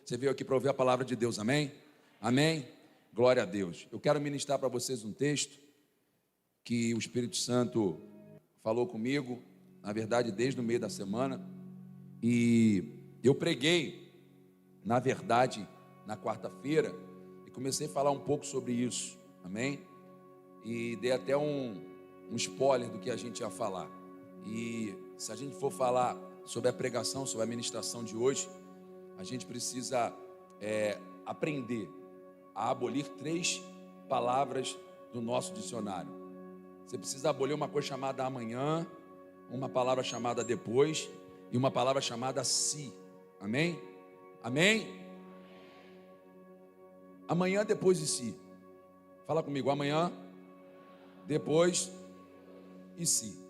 Você veio aqui para ouvir a palavra de Deus, amém? Amém? Glória a Deus. Eu quero ministrar para vocês um texto que o Espírito Santo falou comigo, na verdade, desde o meio da semana. E eu preguei, na verdade, na quarta-feira, e comecei a falar um pouco sobre isso, amém? E dei até um spoiler do que a gente ia falar. E se a gente for falar sobre a pregação, sobre a ministração de hoje, a gente precisa aprender a abolir 3 palavras do nosso dicionário. Você precisa abolir uma coisa chamada amanhã, uma palavra chamada depois e uma palavra chamada se. Amém? Amém? Amanhã, depois e se. Fala comigo, amanhã, depois e se.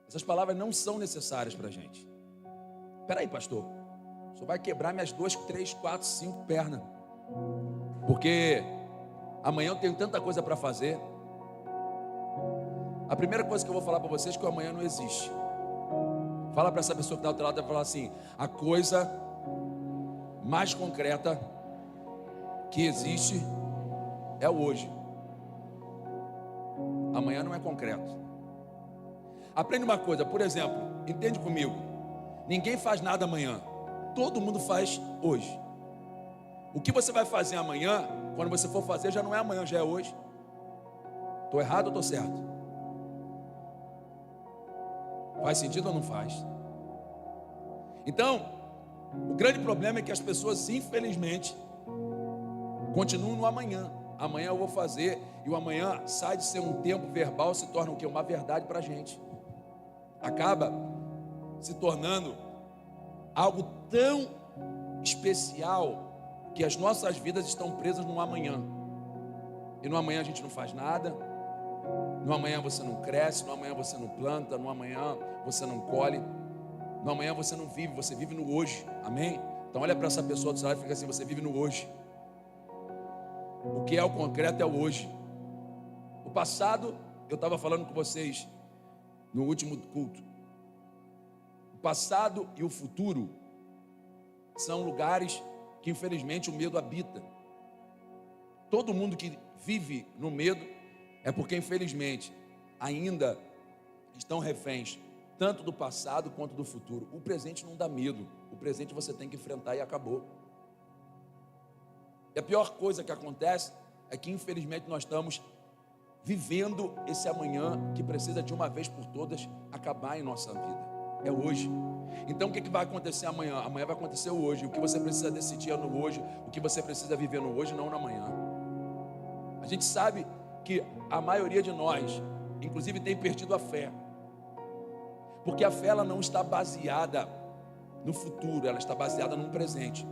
Essas palavras não são necessárias para a gente. Espera aí, pastor, só vai quebrar minhas 2, 3, 4, 5 pernas, porque amanhã eu tenho tanta coisa para fazer. A primeira coisa que eu vou falar para vocês é que o amanhã não existe. Fala para essa pessoa que está ao teu lado e falar assim: a coisa mais concreta que existe é o hoje. Amanhã não é concreto. Aprende uma coisa, por exemplo, entende comigo, ninguém faz nada amanhã, todo mundo faz hoje. O que você vai fazer amanhã, quando você for fazer, já não é amanhã, já é hoje. Estou errado ou estou certo? Faz sentido ou não faz? Então, o grande problema é que as pessoas, infelizmente, continuam no amanhã. Amanhã eu vou fazer, e o amanhã sai de ser um tempo verbal, se torna o quê? Uma verdade para a gente. Acaba se tornando algo tão especial que as nossas vidas estão presas no amanhã. E no amanhã a gente não faz nada. No amanhã você não cresce, no amanhã você não planta, no amanhã você não colhe, no amanhã você não vive, você vive no hoje, amém? Então olha para essa pessoa do celular e fica assim: você vive no hoje. O que é o concreto é o hoje. O passado, eu estava falando com vocês no último culto, o passado e o futuro são lugares que infelizmente o medo habita. Todo mundo que vive no medo é porque infelizmente ainda estão reféns tanto do passado quanto do futuro. O presente não dá medo, o presente você tem que enfrentar e acabou. E a pior coisa que acontece é que infelizmente nós estamos vivendo esse amanhã que precisa de uma vez por todas acabar em nossa vida. É hoje. Então o que vai acontecer amanhã? Amanhã vai acontecer o hoje. O que você precisa decidir é no hoje. O que você precisa viver no hoje, não no amanhã. A gente sabe que a maioria de nós, inclusive, tem perdido a fé, porque a fé ela não está baseada no futuro, ela está baseada no presente.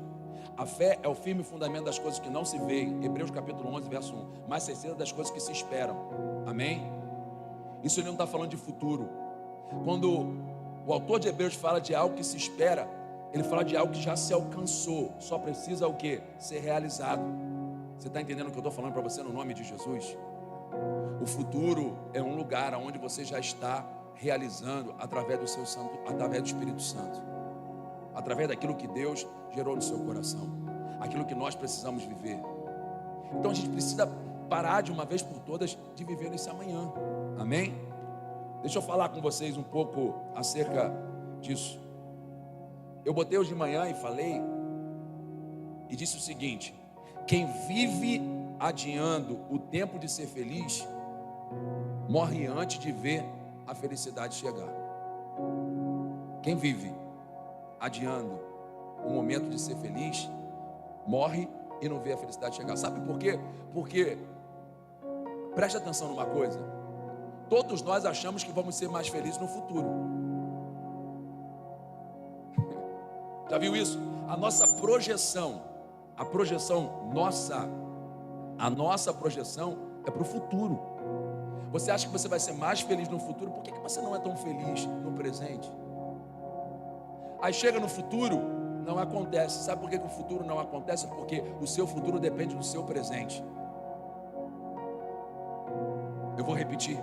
A fé é o firme fundamento das coisas que não se veem. Hebreus capítulo 11, verso 1. Mas certeza das coisas que se esperam. Amém? Isso ele não está falando de futuro. Quando o autor de Hebreus fala de algo que se espera, ele fala de algo que já se alcançou. Só precisa o quê? Ser realizado. Você está entendendo o que eu estou falando para você no nome de Jesus? O futuro é um lugar onde você já está realizando através do seu santo, através do Espírito Santo, através daquilo que Deus gerou no seu coração, aquilo que nós precisamos viver. Então a gente precisa parar de uma vez por todas de viver nesse amanhã. Amém? Deixa eu falar com vocês um pouco acerca disso. Eu botei hoje de manhã e falei e disse o seguinte: quem vive adiando o tempo de ser feliz morre antes de ver a felicidade chegar. Quem vive adiando o momento de ser feliz morre e não vê a felicidade chegar. Sabe por quê? Porque, preste atenção numa coisa, todos nós achamos que vamos ser mais felizes no futuro. Já viu isso? A nossa projeção, a nossa projeção é para o futuro. Você acha que você vai ser mais feliz no futuro? Por que você não é tão feliz no presente? Aí chega no futuro, não acontece. Sabe por que o futuro não acontece? Porque o seu futuro depende do seu presente. Eu vou repetir.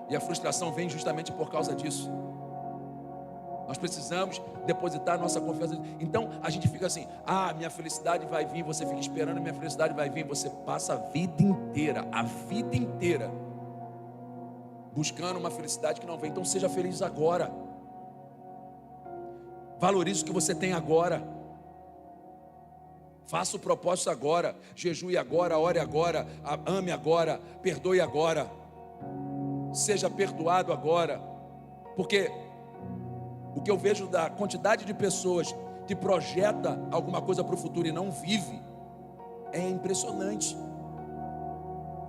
E a frustração vem justamente por causa disso. Nós precisamos depositar nossa confiança. Então a gente fica assim: ah, minha felicidade vai vir. Você fica esperando, minha felicidade vai vir. Você passa a vida inteira buscando uma felicidade que não vem. Então seja feliz agora. Valorize o que você tem agora. Faça o propósito agora. Jejue agora, ore agora, ame agora, perdoe agora. Seja perdoado agora. Porque o que eu vejo da quantidade de pessoas que projeta alguma coisa para o futuro e não vive é impressionante.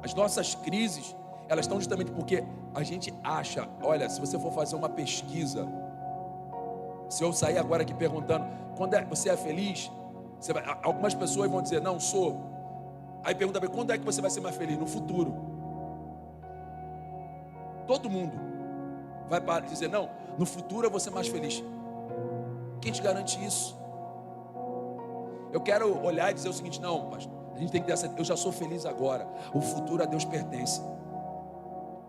As nossas crises, elas estão justamente porque a gente acha, olha, se você for fazer uma pesquisa, se eu sair agora aqui perguntando, você é feliz? Algumas pessoas vão dizer, não sou. Aí pergunta bem, quando é que você vai ser mais feliz? No futuro. Todo mundo vai dizer, não, no futuro eu vou ser mais feliz. Quem te garante isso? Eu quero olhar e dizer o seguinte, não, pastor, a gente tem que ter essa, eu já sou feliz agora, o futuro a Deus pertence.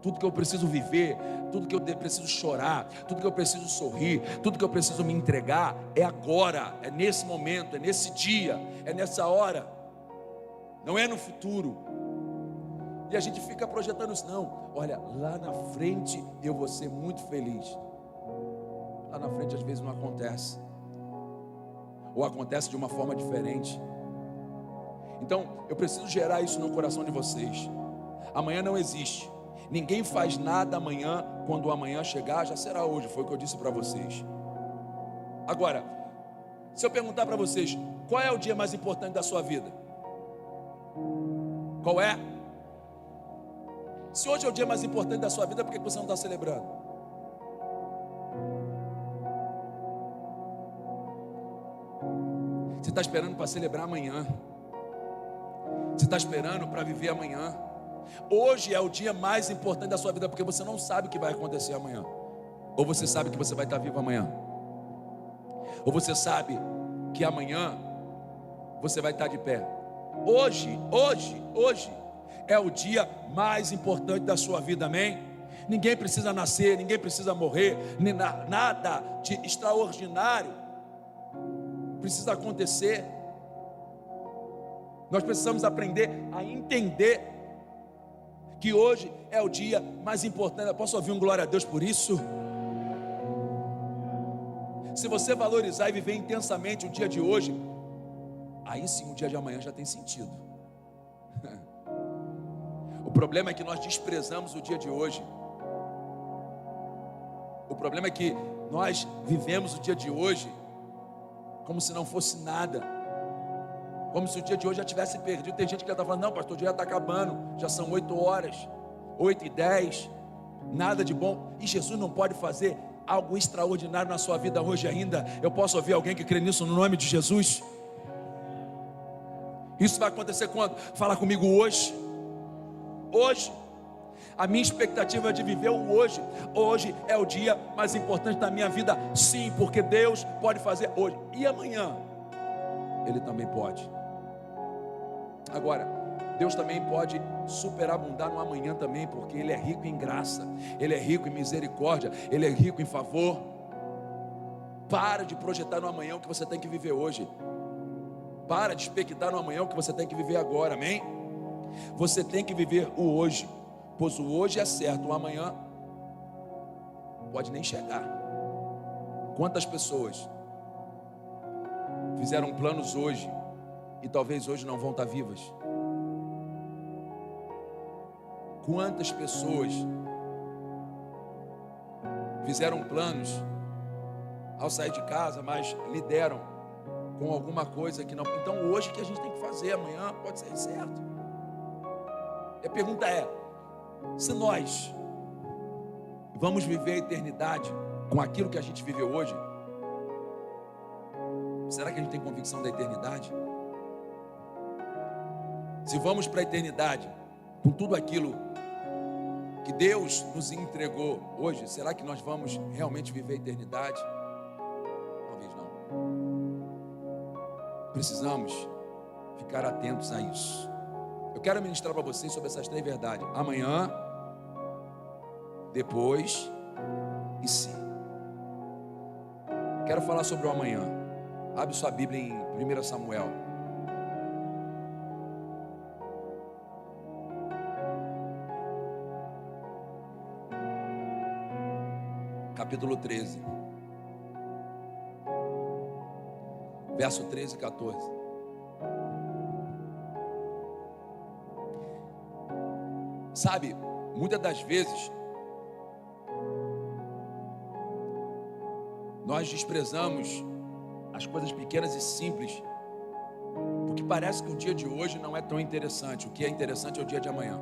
Tudo que eu preciso viver, tudo que eu preciso chorar, tudo que eu preciso sorrir, tudo que eu preciso me entregar, é agora, é nesse momento, é nesse dia, é nessa hora, não é no futuro. E a gente fica projetando isso, não, olha, lá na frente eu vou ser muito feliz. Lá na frente às vezes não acontece, ou acontece de uma forma diferente. Então eu preciso gerar isso no coração de vocês. Amanhã não existe. Ninguém faz nada amanhã, quando o amanhã chegar, já será hoje, foi o que eu disse para vocês. Agora, se eu perguntar para vocês, qual é o dia mais importante da sua vida? Qual é? Se hoje é o dia mais importante da sua vida, por que você não está celebrando? Você está esperando para celebrar amanhã. Você está esperando para viver amanhã. Hoje é o dia mais importante da sua vida, porque você não sabe o que vai acontecer amanhã. Ou você sabe que você vai estar vivo amanhã, ou você sabe que amanhã você vai estar de pé. Hoje é o dia mais importante da sua vida, amém? Ninguém precisa nascer, ninguém precisa morrer, nada de extraordinário precisa acontecer. Nós precisamos aprender a entender que hoje é o dia mais importante. Posso ouvir um glória a Deus por isso? Se você valorizar e viver intensamente o dia de hoje, aí sim o dia de amanhã já tem sentido. O problema é que nós desprezamos o dia de hoje. O problema é que nós vivemos o dia de hoje como se não fosse nada, como se o dia de hoje já tivesse perdido. Tem gente que já está falando, não pastor, o dia já está acabando, já são 8 horas, 8h10, nada de bom. E Jesus não pode fazer algo extraordinário na sua vida hoje ainda? Eu posso ouvir alguém que crê nisso no nome de Jesus? Isso vai acontecer quando? Fala comigo hoje. Hoje. A minha expectativa é de viver o hoje. Hoje é o dia mais importante da minha vida, sim, porque Deus pode fazer hoje. E amanhã Ele também pode. Agora, Deus também pode superabundar no amanhã também, porque Ele é rico em graça, Ele é rico em misericórdia, Ele é rico em favor. Para de projetar no amanhã o que você tem que viver hoje. Para de expectar no amanhã o que você tem que viver agora, amém? Você tem que viver o hoje, pois o hoje é certo, o amanhã pode nem chegar. Quantas pessoas fizeram planos hoje e talvez hoje não vão estar vivas? Quantas pessoas fizeram planos ao sair de casa, mas lideram com alguma coisa que não. Então hoje o que a gente tem que fazer, amanhã pode ser certo. E a pergunta é, se nós vamos viver a eternidade com aquilo que a gente viveu hoje, será que a gente tem convicção da eternidade? Se vamos para a eternidade com tudo aquilo que Deus nos entregou hoje, será que nós vamos realmente viver a eternidade? Talvez não. Precisamos ficar atentos a isso. Eu quero ministrar para vocês sobre essas 3 verdades: amanhã, depois e sim. Quero falar sobre o amanhã. Abre sua Bíblia em 1 Samuel. Capítulo 13. Verso 13 e 14. Sabe, muitas das vezes nós desprezamos as coisas pequenas e simples, porque parece que o dia de hoje não é tão interessante. O que é interessante é o dia de amanhã.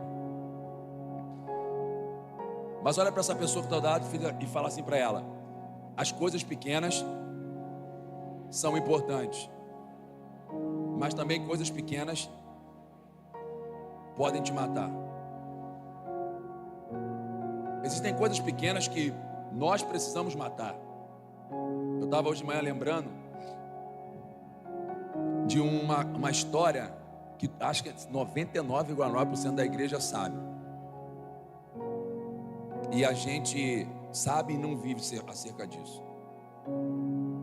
Mas olha para essa pessoa que está ao lado e fala assim para ela: as coisas pequenas são importantes, mas também coisas pequenas podem te matar. Existem coisas pequenas que nós precisamos matar. Eu estava hoje de manhã lembrando de uma história que acho que 99,9% da igreja sabe. E a gente sabe e não vive acerca disso.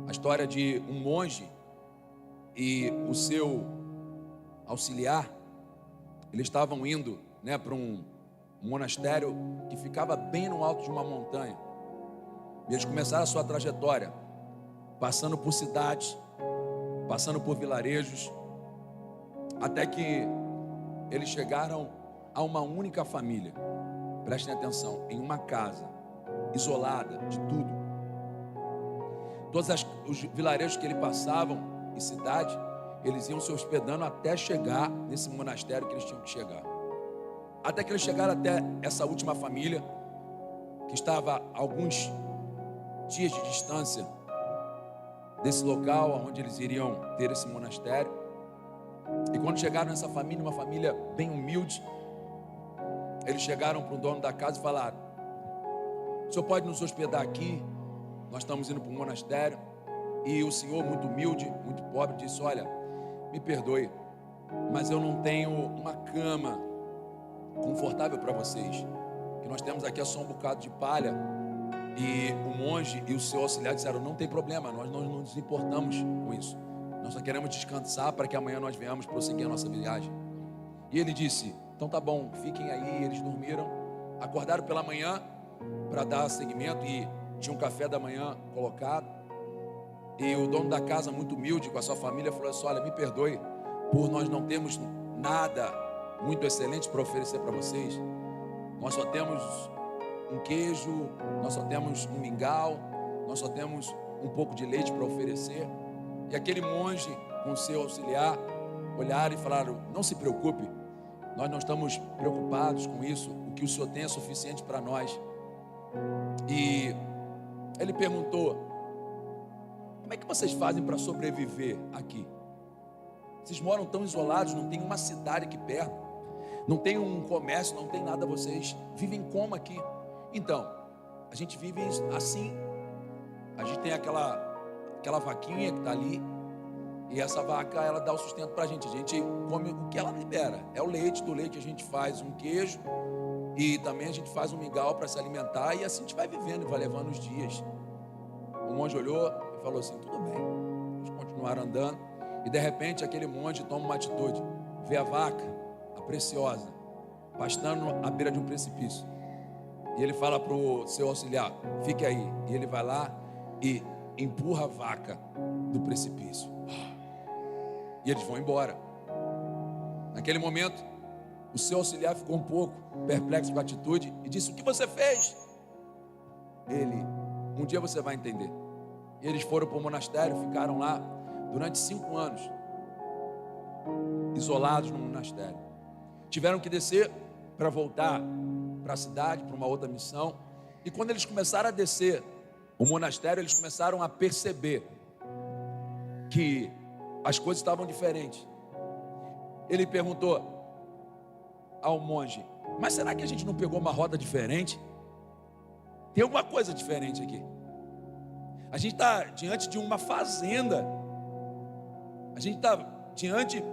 A história de um monge e o seu auxiliar. Eles estavam indo, para um monastério que ficava bem no alto de uma montanha. E eles começaram a sua trajetória, passando por cidades, passando por vilarejos, até que eles chegaram a uma única família. Prestem atenção, em uma casa, isolada de tudo. Todos os vilarejos que eles passavam, e cidade, eles iam se hospedando até chegar nesse monastério que eles tinham que chegar. Até que eles chegaram até essa última família, que estava a alguns dias de distância desse local onde eles iriam ter esse monastério. E quando chegaram nessa família, uma família bem humilde, eles chegaram para o dono da casa e falaram: o senhor pode nos hospedar aqui? Nós estamos indo para um monastério. E o senhor, muito humilde, muito pobre, disse: olha, me perdoe, mas eu não tenho uma cama confortável para vocês. Que nós temos aqui é só um bocado de palha. E o monge e o seu auxiliar disseram: não tem problema, nós não nos importamos com isso. Nós só queremos descansar para que amanhã nós venhamos prosseguir a nossa viagem. E ele disse: então tá bom, fiquem aí. Eles dormiram, acordaram pela manhã para dar seguimento e tinha um café da manhã colocado. E o dono da casa, muito humilde com a sua família, falou assim: olha, me perdoe por nós não termos nada muito excelente para oferecer para vocês. Nós só temos um queijo, nós só temos um mingau, nós só temos um pouco de leite para oferecer. E aquele monge com seu auxiliar olharam e falaram: não se preocupe, nós não estamos preocupados com isso, o que o senhor tem é suficiente para nós. E ele perguntou: como é que vocês fazem para sobreviver aqui? Vocês moram tão isolados, não tem uma cidade aqui perto, não tem um comércio, não tem nada, vocês vivem como aqui? Então, a gente vive assim. A gente tem aquela vaquinha que está ali, e essa vaca, ela dá o sustento para a gente come o que ela libera, é o leite. Do leite a gente faz um queijo, e também a gente faz um mingau para se alimentar, e assim a gente vai vivendo e vai levando os dias. O monge olhou e falou assim: tudo bem. Eles continuaram andando, e de repente aquele monge toma uma atitude, vê a vaca, a preciosa, pastando à beira de um precipício, e ele fala para o seu auxiliar: fique aí. E ele vai lá e empurra a vaca do precipício, e eles vão embora. Naquele momento, o seu auxiliar ficou um pouco perplexo com a atitude e disse: o que você fez? Ele: um dia você vai entender. E eles foram para o monastério, ficaram lá durante 5 anos, isolados no monastério. Tiveram que descer para voltar para a cidade, para uma outra missão. E quando eles começaram a descer o monastério, eles começaram a perceber que as coisas estavam diferentes. Ele perguntou ao monge: mas será que a gente não pegou uma rota diferente? Tem alguma coisa diferente aqui. A gente está diante de uma fazenda. A gente está diante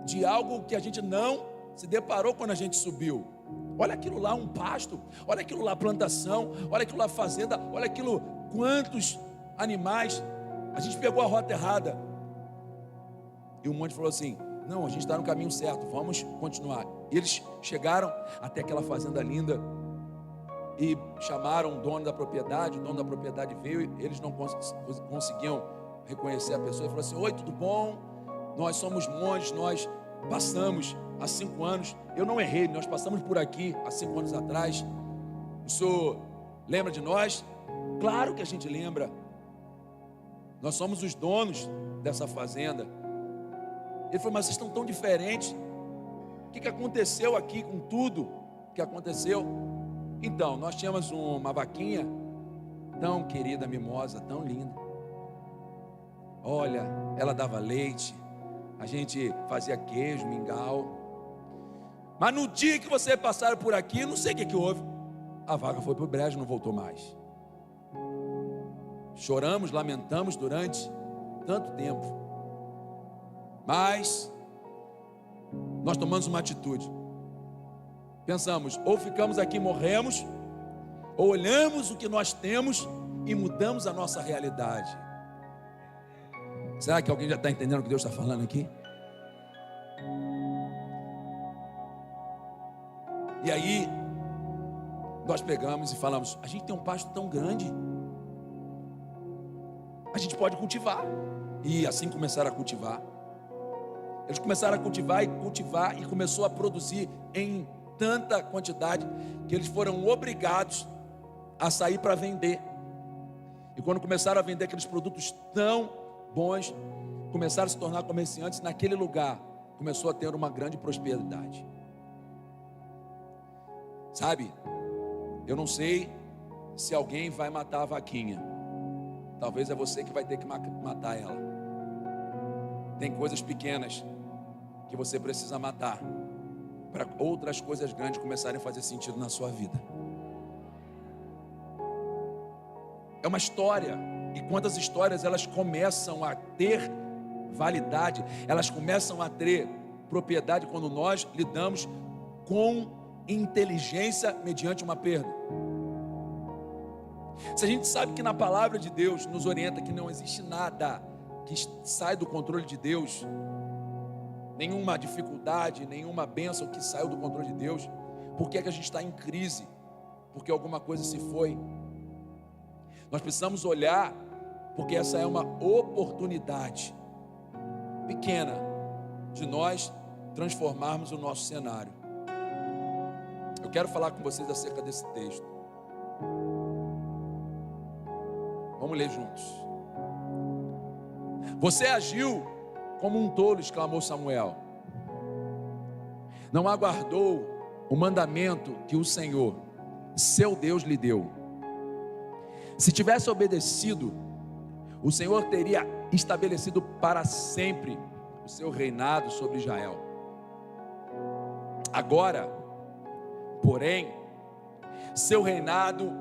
de algo que a gente não se deparou quando a gente subiu. Olha aquilo lá, um pasto. Olha aquilo lá, plantação. Olha aquilo lá, fazenda. Olha aquilo, quantos animais. A gente pegou a rota errada. E um monte falou assim: não, a gente está no caminho certo, vamos continuar. E eles chegaram até aquela fazenda linda e chamaram o dono da propriedade. O dono da propriedade veio e eles não conseguiam reconhecer a pessoa. Ele falou assim: oi, tudo bom? Nós somos monges, nós passamos há 5 anos. Eu não errei, nós passamos por aqui há 5 anos atrás. O senhor lembra de nós? Claro que a gente lembra. Nós somos os donos dessa fazenda. Ele falou: mas vocês estão tão diferentes. O que aconteceu aqui com tudo que aconteceu? Então, nós tínhamos uma vaquinha tão querida, mimosa, tão linda. Olha, ela dava leite, a gente fazia queijo, mingau. Mas no dia que vocês passaram por aqui, não sei o que houve, a vaca foi para o brejo e não voltou mais. Choramos, lamentamos durante tanto tempo, mas nós tomamos uma atitude. Pensamos: ou ficamos aqui e morremos, ou olhamos o que nós temos e mudamos a nossa realidade. Será que alguém já está entendendo o que Deus está falando aqui? E aí nós pegamos e falamos: a gente tem um pasto tão grande, a gente pode cultivar. E assim começaram a cultivar. Eles começaram a cultivar e começou a produzir em tanta quantidade que eles foram obrigados a sair para vender. E quando começaram a vender aqueles produtos tão bons, começaram a se tornar comerciantes. Naquele lugar começou a ter uma grande prosperidade. Sabe, eu não sei se alguém vai matar a vaquinha. Talvez é você que vai ter que matar ela. Tem coisas pequenas que você precisa matar para outras coisas grandes começarem a fazer sentido na sua vida. É uma história. E quantas histórias elas começam a ter validade, elas começam a ter propriedade quando nós lidamos com inteligência mediante uma perda. Se a gente sabe que na palavra de Deus nos orienta que não existe nada que sai do controle de Deus, nenhuma dificuldade, nenhuma bênção que saiu do controle de Deus, por que é que a gente está em crise? Porque alguma coisa se foi. Nós precisamos olhar, porque essa é uma oportunidade pequena de nós transformarmos o nosso cenário. Eu quero falar com vocês acerca desse texto. Vamos ler juntos. Você agiu como um tolo, exclamou Samuel. Não aguardou o mandamento que o Senhor, seu Deus, lhe deu. Se tivesse obedecido, o Senhor teria estabelecido para sempre o seu reinado sobre Israel. Agora, porém, seu reinado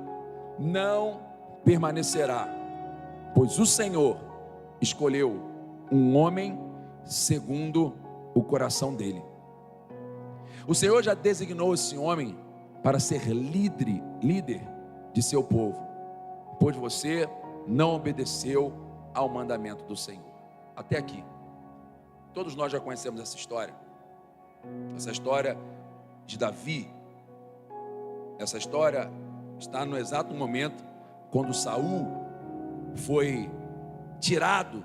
não permanecerá, pois o Senhor escolheu um homem segundo o coração dele. O Senhor já designou esse homem para ser líder de seu povo, pois você não obedeceu ao mandamento do Senhor. Até aqui, todos nós já conhecemos essa história de Davi. Essa história está no exato momento quando Saul foi tirado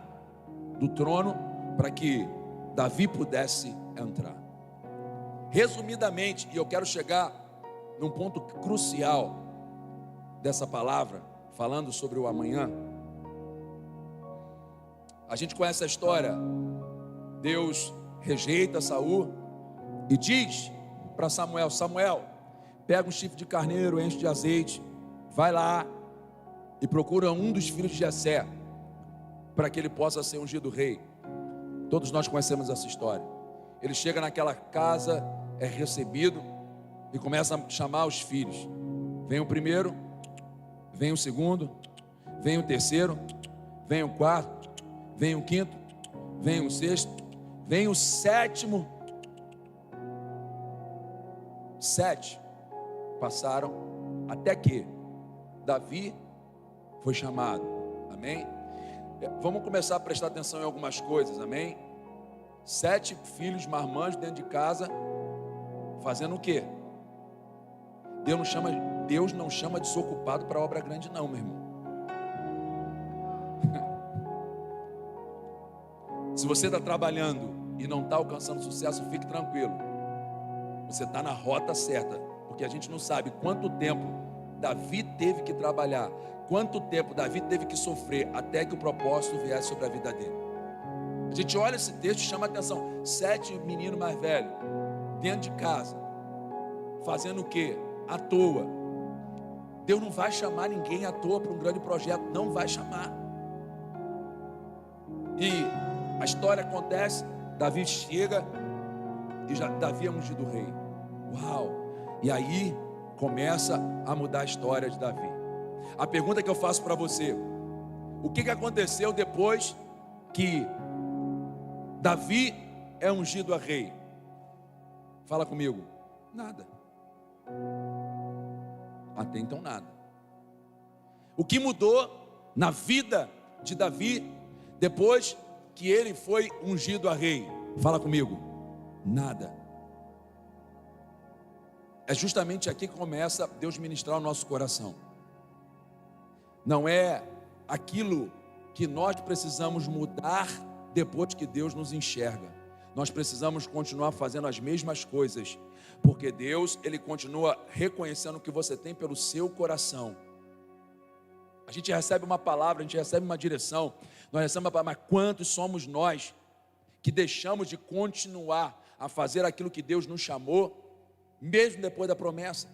do trono para que Davi pudesse entrar. Resumidamente, e eu quero chegar num ponto crucial dessa palavra, falando sobre o amanhã. A gente conhece a história. Deus rejeita Saul e diz para Samuel: Samuel, pega um chifre de carneiro, enche de azeite, vai lá e procura um dos filhos de Jessé, para que ele possa ser ungido rei. Todos nós conhecemos essa história. Ele chega naquela casa, é recebido e começa a chamar os filhos. Vem o primeiro, vem o segundo, vem o terceiro, vem o quarto, vem o quinto, vem o sexto, vem o sétimo. 7 passaram até que Davi foi chamado. amém? Vamos começar a prestar atenção em algumas coisas, amém? 7 filhos marmanjos dentro de casa, fazendo o quê? Deus não chama desocupado para obra grande não, meu irmão. Se você está trabalhando e não está alcançando sucesso, fique tranquilo. Você está na rota certa, porque a gente não sabe quanto tempo Davi teve que trabalhar, quanto tempo Davi teve que sofrer até que o propósito viesse sobre a vida dele. A gente olha esse texto e chama a atenção. 7 meninos mais velhos, dentro de casa, fazendo o quê? À toa. Deus não vai chamar ninguém à toa para um grande projeto, não vai chamar. E a história acontece, Davi chega e Davi é ungido rei. Uau! E aí começa a mudar a história de Davi. A pergunta que eu faço para você: o que aconteceu depois que Davi é ungido a rei? Fala comigo. Nada. Até então nada. O que mudou na vida de Davi depois que ele foi ungido a rei? Fala comigo. Nada. É justamente aqui que começa Deus ministrar o nosso coração. Não é aquilo que nós precisamos mudar depois que Deus nos enxerga. Nós precisamos continuar fazendo as mesmas coisas, porque Deus, Ele continua reconhecendo o que você tem pelo seu coração. A gente recebe uma palavra, a gente recebe uma direção, nós recebemos uma palavra, mas quantos somos nós que deixamos de continuar a fazer aquilo que Deus nos chamou, mesmo depois da promessa?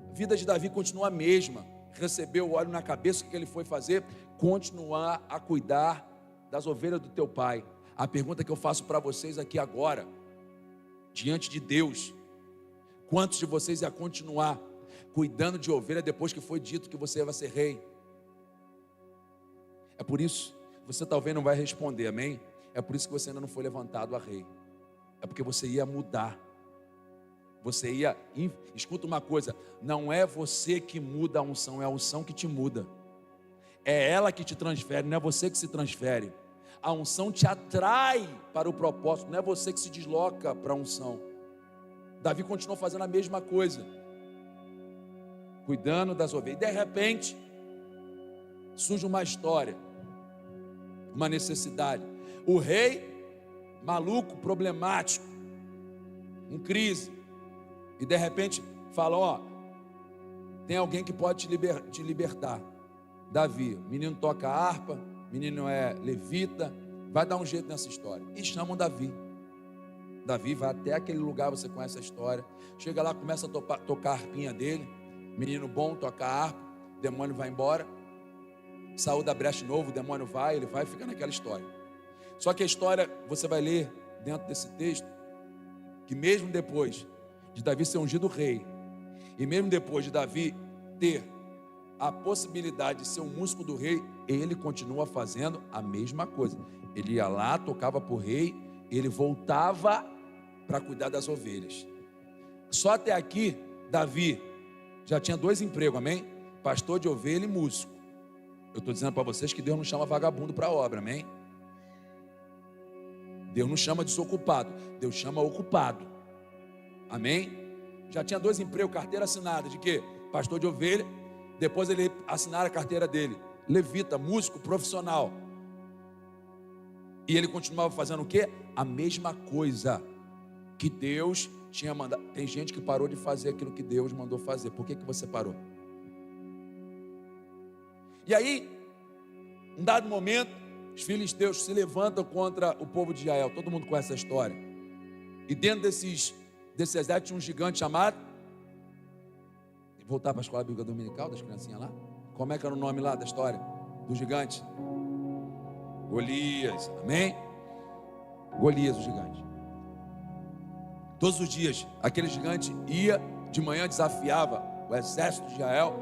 A vida de Davi continua a mesma. Recebeu o óleo na cabeça, o que ele foi fazer? Continuar a cuidar das ovelhas do teu pai. A pergunta que eu faço para vocês aqui agora, diante de Deus: quantos de vocês iam continuar cuidando de ovelha depois que foi dito que você vai ser rei? É por isso, você talvez não vai responder, amém? É por isso que você ainda não foi levantado a rei. É porque você ia mudar. Você ia, escuta uma coisa, não é você que muda a unção, é a unção que te muda. É ela que te transfere, não é você que se transfere. A unção te atrai para o propósito, não é você que se desloca para a unção. Davi continuou fazendo a mesma coisa, cuidando das ovelhas. E de repente, surge uma história, uma necessidade. O rei, maluco, problemático, em crise. E de repente fala: ó, tem alguém que pode te libertar. Davi, menino toca harpa, menino é levita, vai dar um jeito nessa história. E chamam Davi. Davi vai até aquele lugar, você conhece a história. Chega lá, começa a tocar a harpinha dele. Menino bom, toca a harpa, o demônio vai embora. Saúl da brecha de novo, o demônio vai, ele vai e fica naquela história. Só que a história, você vai ler dentro desse texto, que mesmo depois de Davi ser ungido rei, e mesmo depois de Davi ter a possibilidade de ser um músico do rei, ele continua fazendo a mesma coisa. Ele ia lá, tocava para o rei, ele voltava para cuidar das ovelhas. Só até aqui, Davi já tinha 2 empregos, amém? Pastor de ovelha e músico. Eu estou dizendo para vocês que Deus não chama vagabundo para a obra, amém? Deus não chama desocupado, Deus chama ocupado. Amém? Já tinha 2 empregos, carteira assinada de quê? Pastor de ovelha. Depois ele assinaram a carteira dele, levita, músico profissional. E ele continuava fazendo o quê? A mesma coisa que Deus tinha mandado. Tem gente que parou de fazer aquilo que Deus mandou fazer. Por que você parou? E aí, em dado momento, os filisteus se levantam contra o povo de Israel. Todo mundo conhece essa história. E dentro desse exército tinha um gigante chamado, voltar para a escola bíblica dominical das criancinhas lá. Como é que era o nome lá da história do gigante? Golias, amém? Golias, o gigante. Todos os dias aquele gigante ia de manhã, desafiava o exército de Israel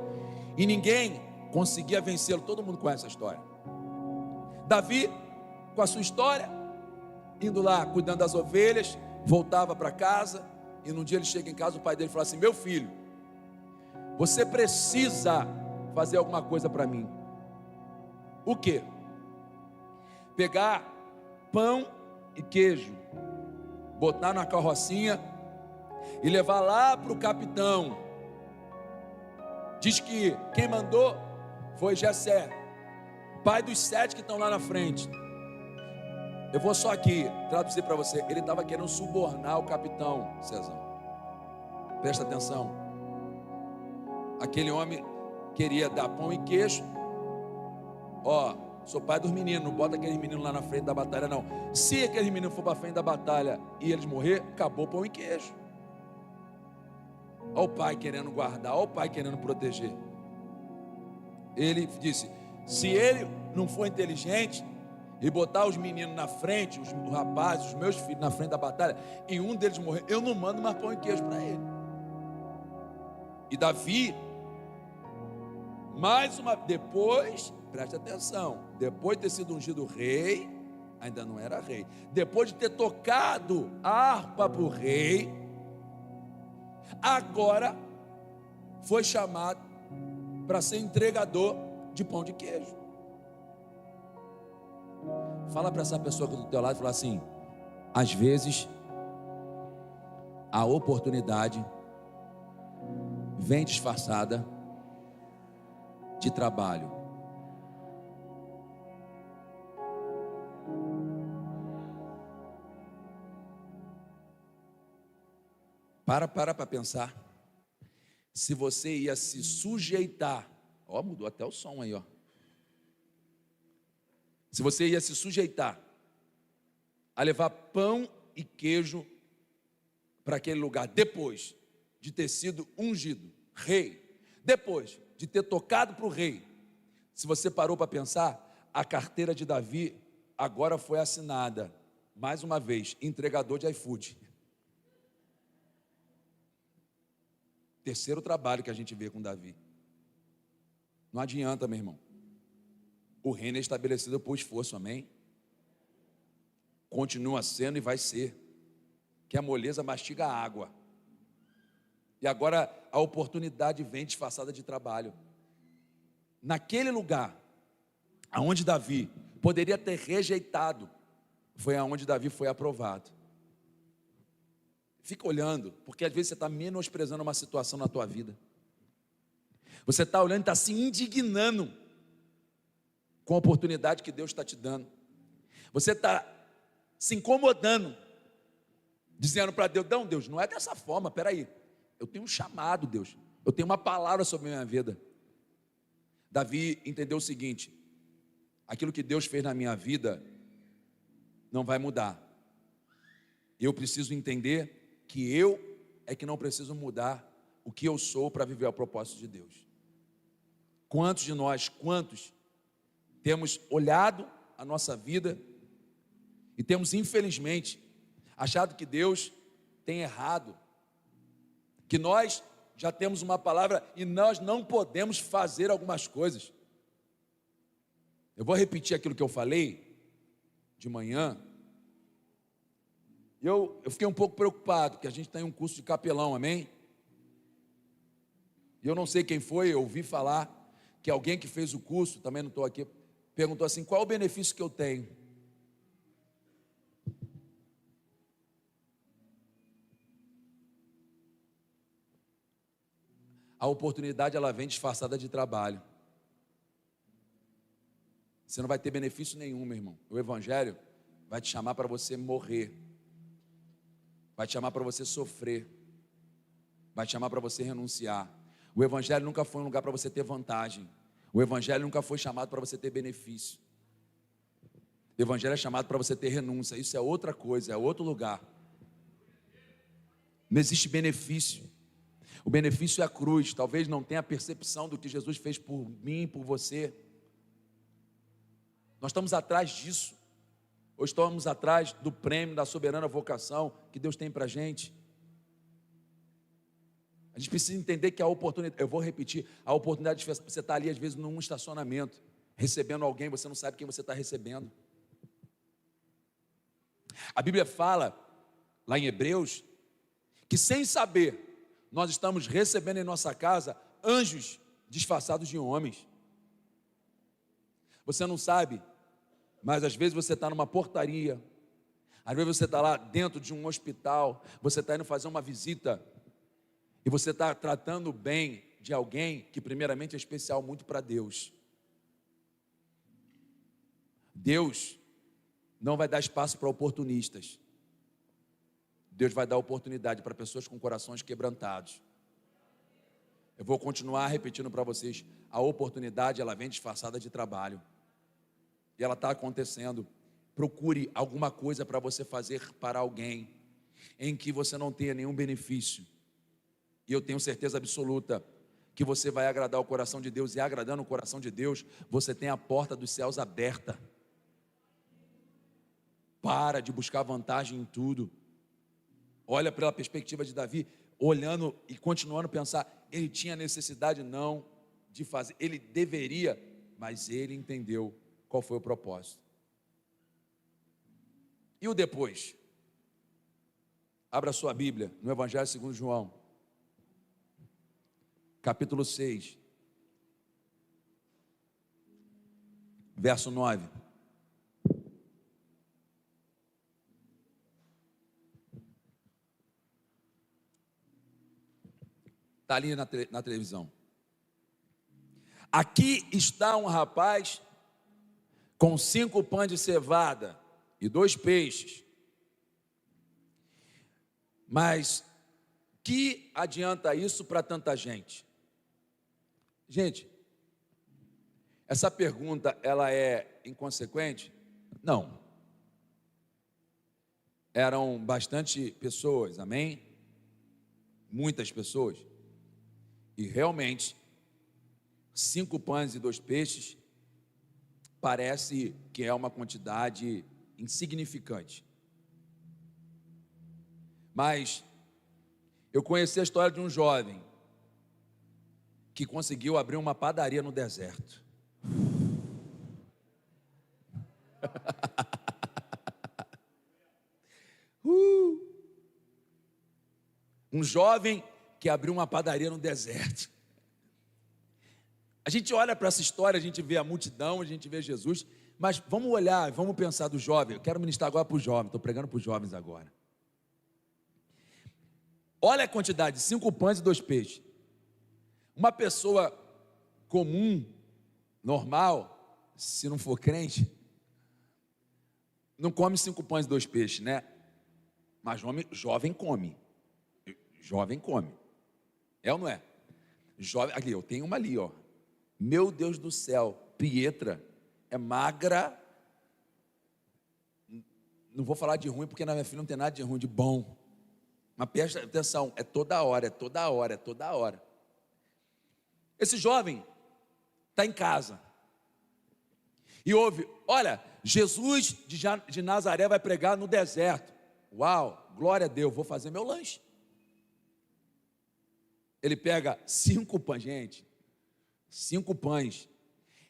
e ninguém conseguia vencê-lo. Todo mundo conhece a história. Davi, com a sua história, indo lá cuidando das ovelhas, voltava para casa. E num dia ele chega em casa, o pai dele fala assim: meu filho, você precisa fazer alguma coisa para mim. o quê? Pegar pão e queijo, botar na carrocinha e levar lá para o capitão. Diz que quem mandou foi Jessé, pai dos 7 que estão lá na frente. Eu vou só aqui traduzir para você. Ele estava querendo subornar o capitão, César. Presta atenção. Aquele homem queria dar pão e queijo. Ó, sou pai dos meninos, não bota aqueles meninos lá na frente da batalha não. Se aqueles meninos for para frente da batalha e eles morrer, acabou o pão e queijo. Olha o pai querendo guardar, olha o pai querendo proteger. Ele disse: se ele não for inteligente e botar os meninos na frente, os rapazes, os meus filhos na frente da batalha, e um deles morrer, eu não mando mais pão e queijo para ele. E Davi, mais uma, depois, preste atenção, depois de ter sido ungido rei, ainda não era rei, depois de ter tocado a harpa para o rei, agora foi chamado para ser entregador de pão de queijo. Fala para essa pessoa que do teu lado e fala assim: às vezes a oportunidade vem disfarçada de trabalho. Para pensar. Se você ia se sujeitar, ó, mudou até o som aí, ó. Se você ia se sujeitar a levar pão e queijo para aquele lugar, depois de ter sido ungido rei, depois de ter tocado para o rei, se você parou para pensar, a carteira de Davi agora foi assinada, mais uma vez, entregador de iFood. Terceiro trabalho que a gente vê com Davi. Não adianta, meu irmão. O reino é estabelecido por esforço, amém? Continua sendo e vai ser. Que a moleza mastiga a água. E agora a oportunidade vem disfarçada de trabalho. Naquele lugar, aonde Davi poderia ter rejeitado, foi aonde Davi foi aprovado. Fica olhando, porque às vezes você está menosprezando uma situação na tua vida. Você está olhando e está se indignando com a oportunidade que Deus está te dando. Você está se incomodando, dizendo para Deus: não, Deus, não é dessa forma, peraí. Eu tenho um chamado, Deus. Eu tenho uma palavra sobre a minha vida. Davi entendeu o seguinte: aquilo que Deus fez na minha vida não vai mudar. Eu preciso entender que eu é que não preciso mudar o que eu sou para viver o propósito de Deus. Quantos de nós, temos olhado a nossa vida e temos, infelizmente, achado que Deus tem errado, que nós já temos uma palavra e nós não podemos fazer algumas coisas. Eu vou repetir aquilo que eu falei de manhã. Eu fiquei um pouco preocupado, porque a gente tem um curso de capelão, amém? E eu não sei quem foi, eu ouvi falar que alguém que fez o curso, também não estou aqui, perguntou assim: qual é o benefício que eu tenho? A oportunidade, ela vem disfarçada de trabalho. Você não vai ter benefício nenhum, meu irmão. O Evangelho vai te chamar para você morrer, vai te chamar para você sofrer, vai te chamar para você renunciar. O Evangelho nunca foi um lugar para você ter vantagem. O Evangelho nunca foi chamado para você ter benefício. O Evangelho é chamado para você ter renúncia. Isso é outra coisa, é outro lugar. Não existe benefício. O benefício é a cruz. Talvez não tenha percepção do que Jesus fez por mim, por você. Nós estamos atrás disso. Ou estamos atrás do prêmio da soberana vocação que Deus tem para a gente. A gente precisa entender que a oportunidade, eu vou repetir, a oportunidade de você estar ali às vezes num estacionamento, recebendo alguém, você não sabe quem você está recebendo. A Bíblia fala, lá em Hebreus, que sem saber, nós estamos recebendo em nossa casa anjos disfarçados de homens. Você não sabe, mas às vezes você está numa portaria, às vezes você está lá dentro de um hospital, você está indo fazer uma visita, e você está tratando bem de alguém que primeiramente é especial muito para Deus. Deus não vai dar espaço para oportunistas. Deus vai dar oportunidade para pessoas com corações quebrantados. Eu vou continuar repetindo para vocês, a oportunidade ela vem disfarçada de trabalho. E ela está acontecendo. Procure alguma coisa para você fazer para alguém, em que você não tenha nenhum benefício. E eu tenho certeza absoluta que você vai agradar o coração de Deus, e agradando o coração de Deus, você tem a porta dos céus aberta. Para de buscar vantagem em tudo. Olha pela perspectiva de Davi, olhando e continuando a pensar, ele tinha necessidade não de fazer, ele deveria, mas ele entendeu qual foi o propósito. E o depois? Abra sua Bíblia no Evangelho segundo João, capítulo 6, verso 9. Está ali na televisão. Aqui está um rapaz com 5 pães de cevada e 2 peixes. Mas que adianta isso para tanta gente? Gente, essa pergunta ela é inconsequente? Não. Eram bastante pessoas, amém? Muitas pessoas. E realmente, 5 pães e 2 peixes parece que é uma quantidade insignificante. Mas eu conheci a história de um jovem que conseguiu abrir uma padaria no deserto. Um jovem que abriu uma padaria no deserto. A gente olha para essa história, a gente vê a multidão, a gente vê Jesus, mas vamos olhar, vamos pensar do jovem. Eu quero ministrar agora para os jovens, estou pregando para os jovens agora. Olha a quantidade, 5 pães e 2 peixes. Uma pessoa comum, normal, se não for crente, não come 5 pães e 2 peixes, né? Mas jovem come. Jovem come. É ou não é? Jovem, aqui, eu tenho uma ali, ó. Meu Deus do céu, Pietra é magra. Não vou falar de ruim, porque na minha filha não tem nada de ruim, de bom. Mas presta atenção, é toda hora, é toda hora, é toda hora. Esse jovem está em casa. E ouve, olha, Jesus de Nazaré vai pregar no deserto. Uau, glória a Deus, vou fazer meu lanche. Ele pega 5 pães, gente, 5 pães.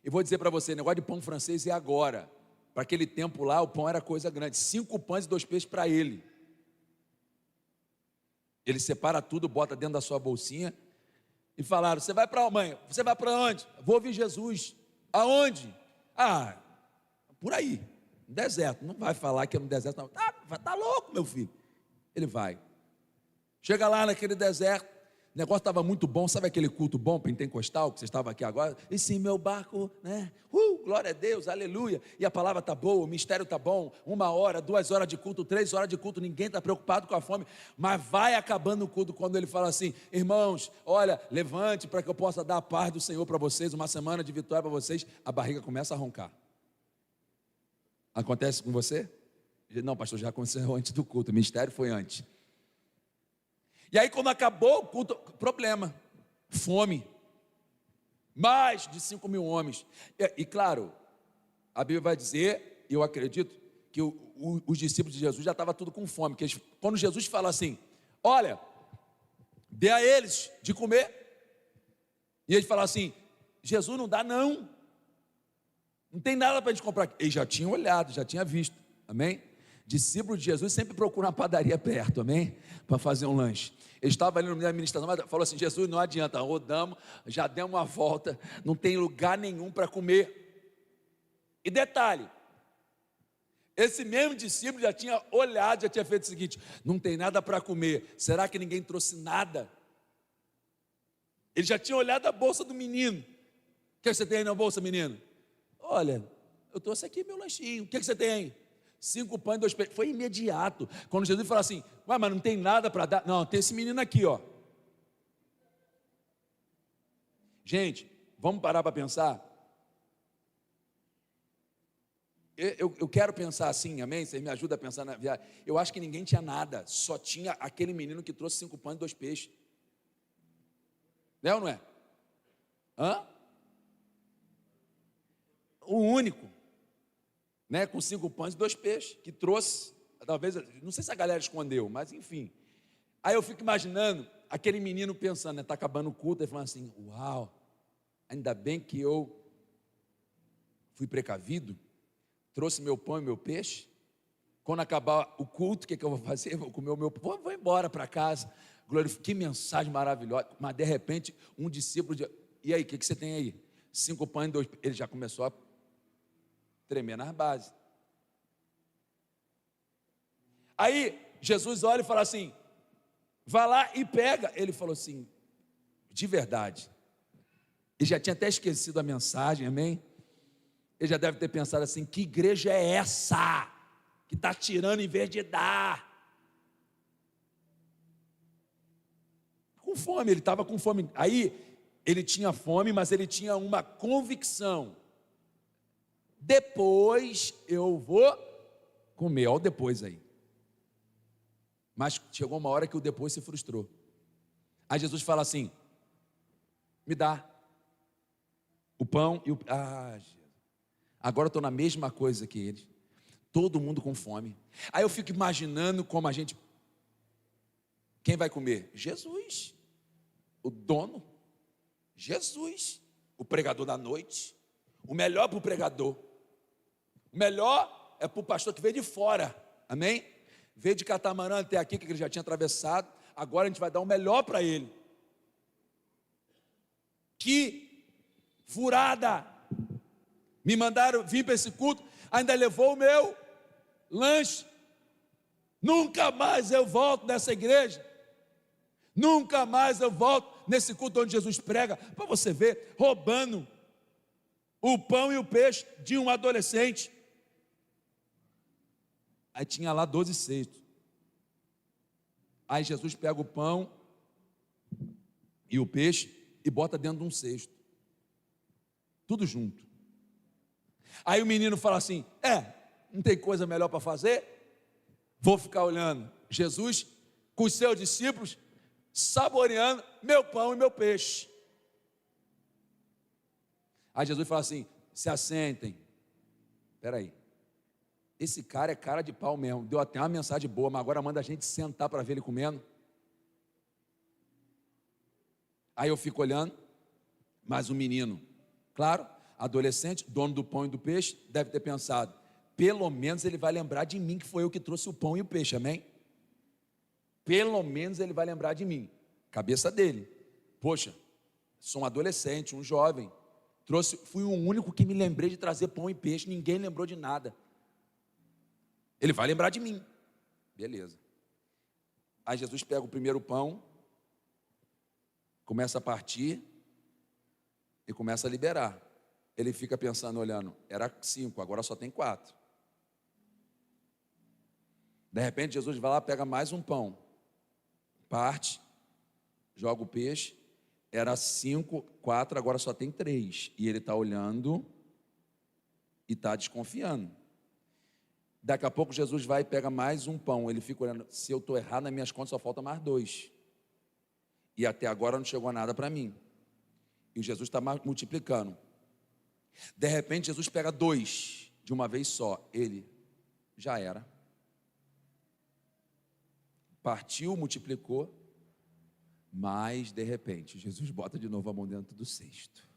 E vou dizer para você, negócio de pão francês é agora. Para aquele tempo lá, o pão era coisa grande. 5 pães e 2 peixes para ele. Ele separa tudo, bota dentro da sua bolsinha. E falaram, você vai para onde, mãe? Você vai para onde? Vou ouvir Jesus. Aonde? Ah, por aí, no deserto. Não vai falar que é no deserto, não. Tá louco, meu filho. Ele vai. Chega lá naquele deserto. O negócio estava muito bom, sabe aquele culto bom pentecostal que você estava aqui agora? E sim, meu barco, né? Glória a Deus, aleluia. E a palavra está boa, o mistério está bom. 1 hora, 2 horas de culto, 3 horas de culto, ninguém está preocupado com a fome. Mas vai acabando o culto quando ele fala assim: irmãos, olha, levante para que eu possa dar a paz do Senhor para vocês, uma semana de vitória para vocês. A barriga começa a roncar. Acontece com você? Não, pastor, já aconteceu antes do culto, o mistério foi antes. E aí quando acabou o culto, problema, fome, mais de 5 mil homens, e claro, a Bíblia vai dizer, eu acredito, que os discípulos de Jesus já estavam tudo com fome, que quando Jesus fala assim, olha, dê a eles de comer, e eles falam assim, Jesus não dá não tem nada para a gente comprar, eles já tinham olhado, já tinham visto, amém? Discípulo de Jesus sempre procura uma padaria perto, amém? Para fazer um lanche. Ele estava ali no meio da administração, mas falou assim, Jesus, não adianta, rodamos, já demos uma volta, não tem lugar nenhum para comer. E detalhe, esse mesmo discípulo já tinha olhado, já tinha feito o seguinte: não tem nada para comer, será que ninguém trouxe nada? Ele já tinha olhado a bolsa do menino. O que você tem aí na bolsa, menino? Olha, eu trouxe aqui meu lanchinho. O que você tem aí? 5 pães e 2 peixes. Foi imediato. Quando Jesus falou assim: mas não tem nada para dar. Não, tem esse menino aqui, ó. Gente, vamos parar para pensar? Eu quero pensar assim, amém? Vocês me ajudam a pensar na viagem. Eu acho que ninguém tinha nada, só tinha aquele menino que trouxe 5 pães e 2 peixes. Não é ou não é? Hã? O único, né, com 5 pães e 2 peixes, que trouxe, talvez, não sei se a galera escondeu, mas enfim. Aí eu fico imaginando aquele menino pensando, né, tá acabando o culto, e falando assim: uau, ainda bem que eu fui precavido, trouxe meu pão e meu peixe. Quando acabar o culto, o que eu vou fazer? Vou comer o meu pão, vou embora para casa. Que mensagem maravilhosa. Mas de repente, um discípulo diz: e aí, o que você tem aí? 5 pães e 2 peixes. Ele já começou a tremer nas bases. Aí Jesus olha e fala assim: vai lá e pega. Ele falou assim, de verdade, ele já tinha até esquecido a mensagem, amém? Ele já deve ter pensado assim: que igreja é essa que está tirando em vez de dar? Com fome, ele estava com fome. Aí ele tinha fome, mas ele tinha uma convicção: depois eu vou comer. Olha o depois aí. Mas chegou uma hora que o depois se frustrou. Aí Jesus fala assim: me dá o pão e o... agora eu estou na mesma coisa que eles. Todo mundo com fome. Aí eu fico imaginando como a gente... Quem vai comer? Jesus. O dono. Jesus. O pregador da noite. O melhor para o pregador. O melhor é para o pastor que veio de fora. Amém? Veio de catamarã até aqui, que ele já tinha atravessado. Agora a gente vai dar o melhor para ele. Que furada! Me mandaram vir para esse culto, ainda levou o meu lanche. Nunca mais eu volto nessa igreja. Nunca mais eu volto nesse culto onde Jesus prega. Para você ver, roubando o pão e o peixe de um adolescente. Aí tinha lá 12 cestos. Aí Jesus pega o pão e o peixe e bota dentro de um cesto. Tudo junto. Aí o menino fala assim: não tem coisa melhor para fazer? Vou ficar olhando Jesus com os seus discípulos saboreando meu pão e meu peixe. Aí Jesus fala assim: se assentem. Espera aí, esse cara é cara de pau mesmo. Deu até uma mensagem boa, mas agora manda a gente sentar para ver ele comendo. Aí eu fico olhando, mas o menino, claro, adolescente, dono do pão e do peixe, deve ter pensado: pelo menos ele vai lembrar de mim, que foi eu que trouxe o pão e o peixe, amém? Pelo menos ele vai lembrar de mim. Cabeça dele: poxa, sou um adolescente, um jovem, fui o único que me lembrei de trazer pão e peixe, ninguém lembrou de nada. Ele vai lembrar de mim. Beleza. Aí Jesus pega o primeiro pão, começa a partir e começa a liberar. Ele fica pensando, olhando: era 5, agora só tem 4. De repente Jesus vai lá, pega mais um pão, parte, joga o peixe. Era 5, 4, agora só tem 3. E ele está olhando e está desconfiando. Daqui a pouco Jesus vai e pega mais um pão. Ele fica olhando: se eu estou errado nas minhas contas, só falta mais 2. E até agora não chegou nada para mim. E Jesus está multiplicando. De repente Jesus pega 2 de uma vez só. Ele já era. Partiu, multiplicou. Mas de repente Jesus bota de novo a mão dentro do cesto.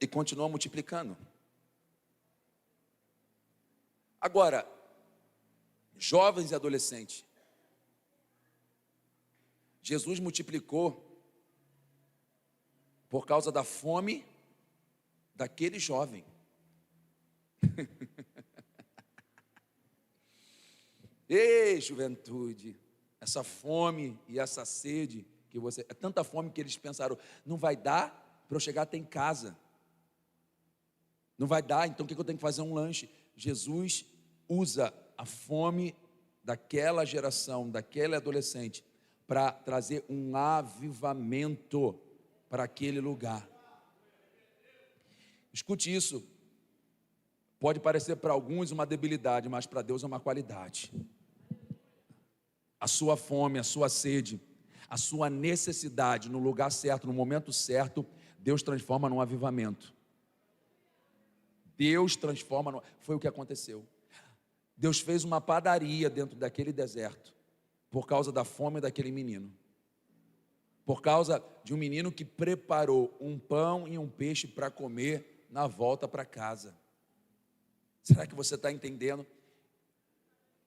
E continua multiplicando. Agora, jovens e adolescentes, Jesus multiplicou por causa da fome daquele jovem. Ei, juventude, essa fome e essa sede que você... É tanta fome que eles pensaram, não vai dar para eu chegar até em casa. Não vai dar, então o que eu tenho que fazer? Um lanche. Jesus usa a fome daquela geração, daquele adolescente, para trazer um avivamento para aquele lugar. Escute isso. Pode parecer para alguns uma debilidade, mas para Deus é uma qualidade. A sua fome, a sua sede, a sua necessidade no lugar certo, no momento certo, Deus transforma num avivamento. Deus transforma, foi o que aconteceu. Deus fez uma padaria dentro daquele deserto, por causa da fome daquele menino. Por causa de um menino que preparou um pão e um peixe para comer na volta para casa. Será que você está entendendo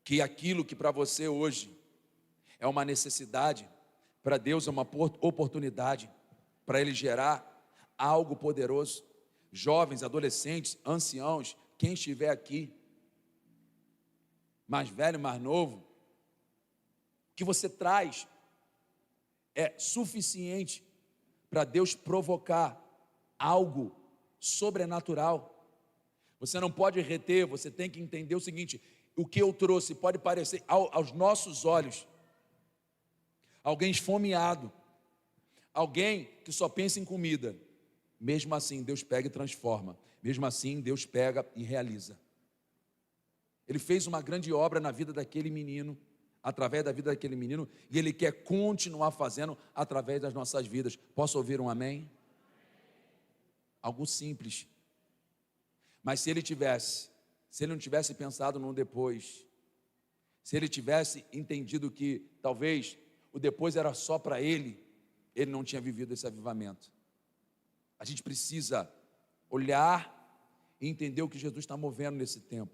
que aquilo que para você hoje é uma necessidade, para Deus é uma oportunidade para Ele gerar algo poderoso? Jovens, adolescentes, anciãos, quem estiver aqui, mais velho, mais novo, o que você traz é suficiente para Deus provocar algo sobrenatural. Você não pode reter, você tem que entender o seguinte: o que eu trouxe pode parecer aos nossos olhos alguém esfomeado, alguém que só pensa em comida. Mesmo assim, Deus pega e transforma. Mesmo assim, Deus pega e realiza. Ele fez uma grande obra na vida daquele menino, através da vida daquele menino, e Ele quer continuar fazendo através das nossas vidas. Posso ouvir um amém? Algo simples. Mas se ele não tivesse pensado no depois, se ele tivesse entendido que talvez o depois era só para ele não tinha vivido esse avivamento. A gente precisa olhar e entender o que Jesus está movendo nesse tempo.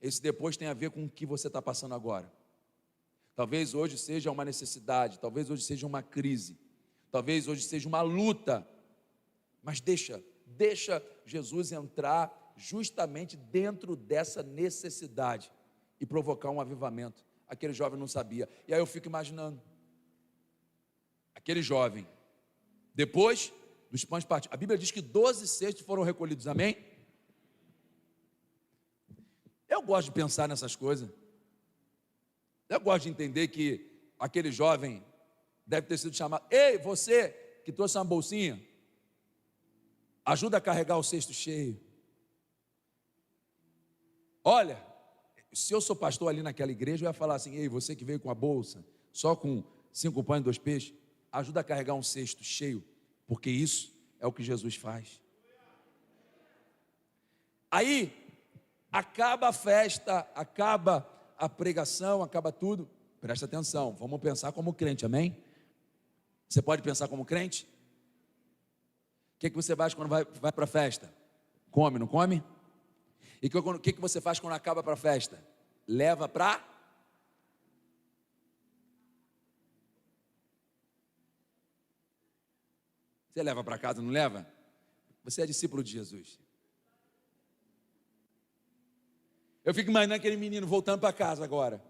Esse depois tem a ver com o que você está passando agora. Talvez hoje seja uma necessidade, talvez hoje seja uma crise, talvez hoje seja uma luta, mas deixa Jesus entrar justamente dentro dessa necessidade e provocar um avivamento. Aquele jovem não sabia. E aí eu fico imaginando, aquele jovem, depois dos pães partidos, a Bíblia diz que 12 cestos foram recolhidos, amém? Eu gosto de pensar nessas coisas. Eu gosto de entender que aquele jovem deve ter sido chamado: ei, você que trouxe uma bolsinha, ajuda a carregar o cesto cheio. Olha, se eu sou pastor ali naquela igreja, eu ia falar assim: ei, você que veio com a bolsa, só com 5 pães e 2 peixes, ajuda a carregar um cesto cheio, porque isso é o que Jesus faz. Aí, acaba a festa, acaba a pregação, acaba tudo. Presta atenção, vamos pensar como crente, amém? Você pode pensar como crente? O que você faz quando vai para a festa? Come, não come? E o que você faz quando acaba para a festa? Leva para... Você leva para casa, não leva? Você é discípulo de Jesus. Eu fico imaginando aquele menino voltando para casa agora.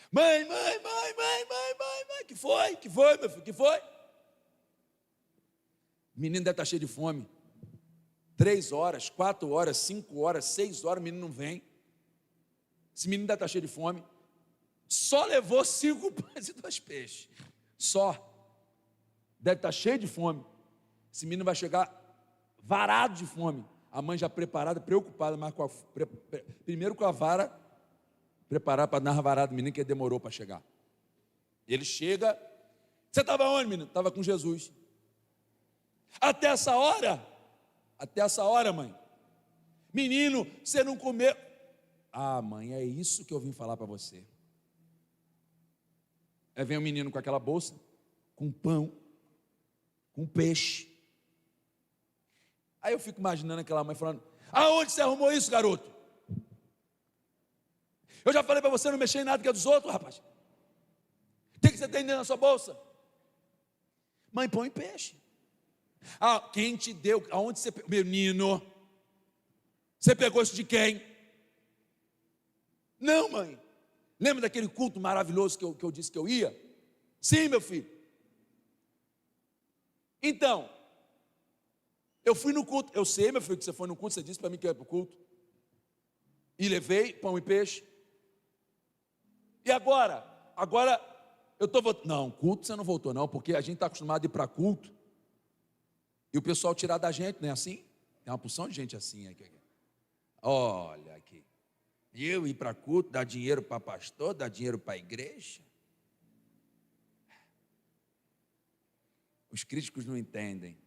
Mãe, que foi, meu filho, que foi? O menino deve estar cheio de fome. 3 horas, 4 horas, 5 horas, 6 horas, o menino não vem. Esse menino deve estar cheio de fome. Só levou 5 pães e 2 peixes. Só. Deve estar cheio de fome. Esse menino vai chegar varado de fome. A mãe já preparada, preocupada, mas primeiro com a vara, preparada para dar a varada do menino, que demorou para chegar. Ele chega: você estava onde, menino? Estava com Jesus. Até essa hora, mãe. Menino, você não comeu. Ah, mãe, é isso que eu vim falar para você. Aí vem o menino com aquela bolsa, com pão, com peixe. Aí eu fico imaginando aquela mãe falando: aonde você arrumou isso, garoto? Eu já falei para você não mexer em nada que é dos outros, rapaz. O que você tem dentro da sua bolsa? Mãe, põe peixe. Ah, quem te deu? Aonde você pegou? Menino, você pegou isso de quem? Não, mãe. Lembra daquele culto maravilhoso que eu disse que eu ia? Sim, meu filho. Então, eu fui no culto. Eu sei, meu filho, que você foi no culto. Você disse para mim que ia para o culto. E levei pão e peixe. E agora? Agora eu estou voltando. Não, culto você não voltou não, porque a gente está acostumado a ir para culto. E o pessoal tirar da gente, não é assim? Tem uma porção de gente assim aqui. Olha aqui. Eu ir para culto, dar dinheiro para pastor, dar dinheiro para a igreja. Os críticos não entendem,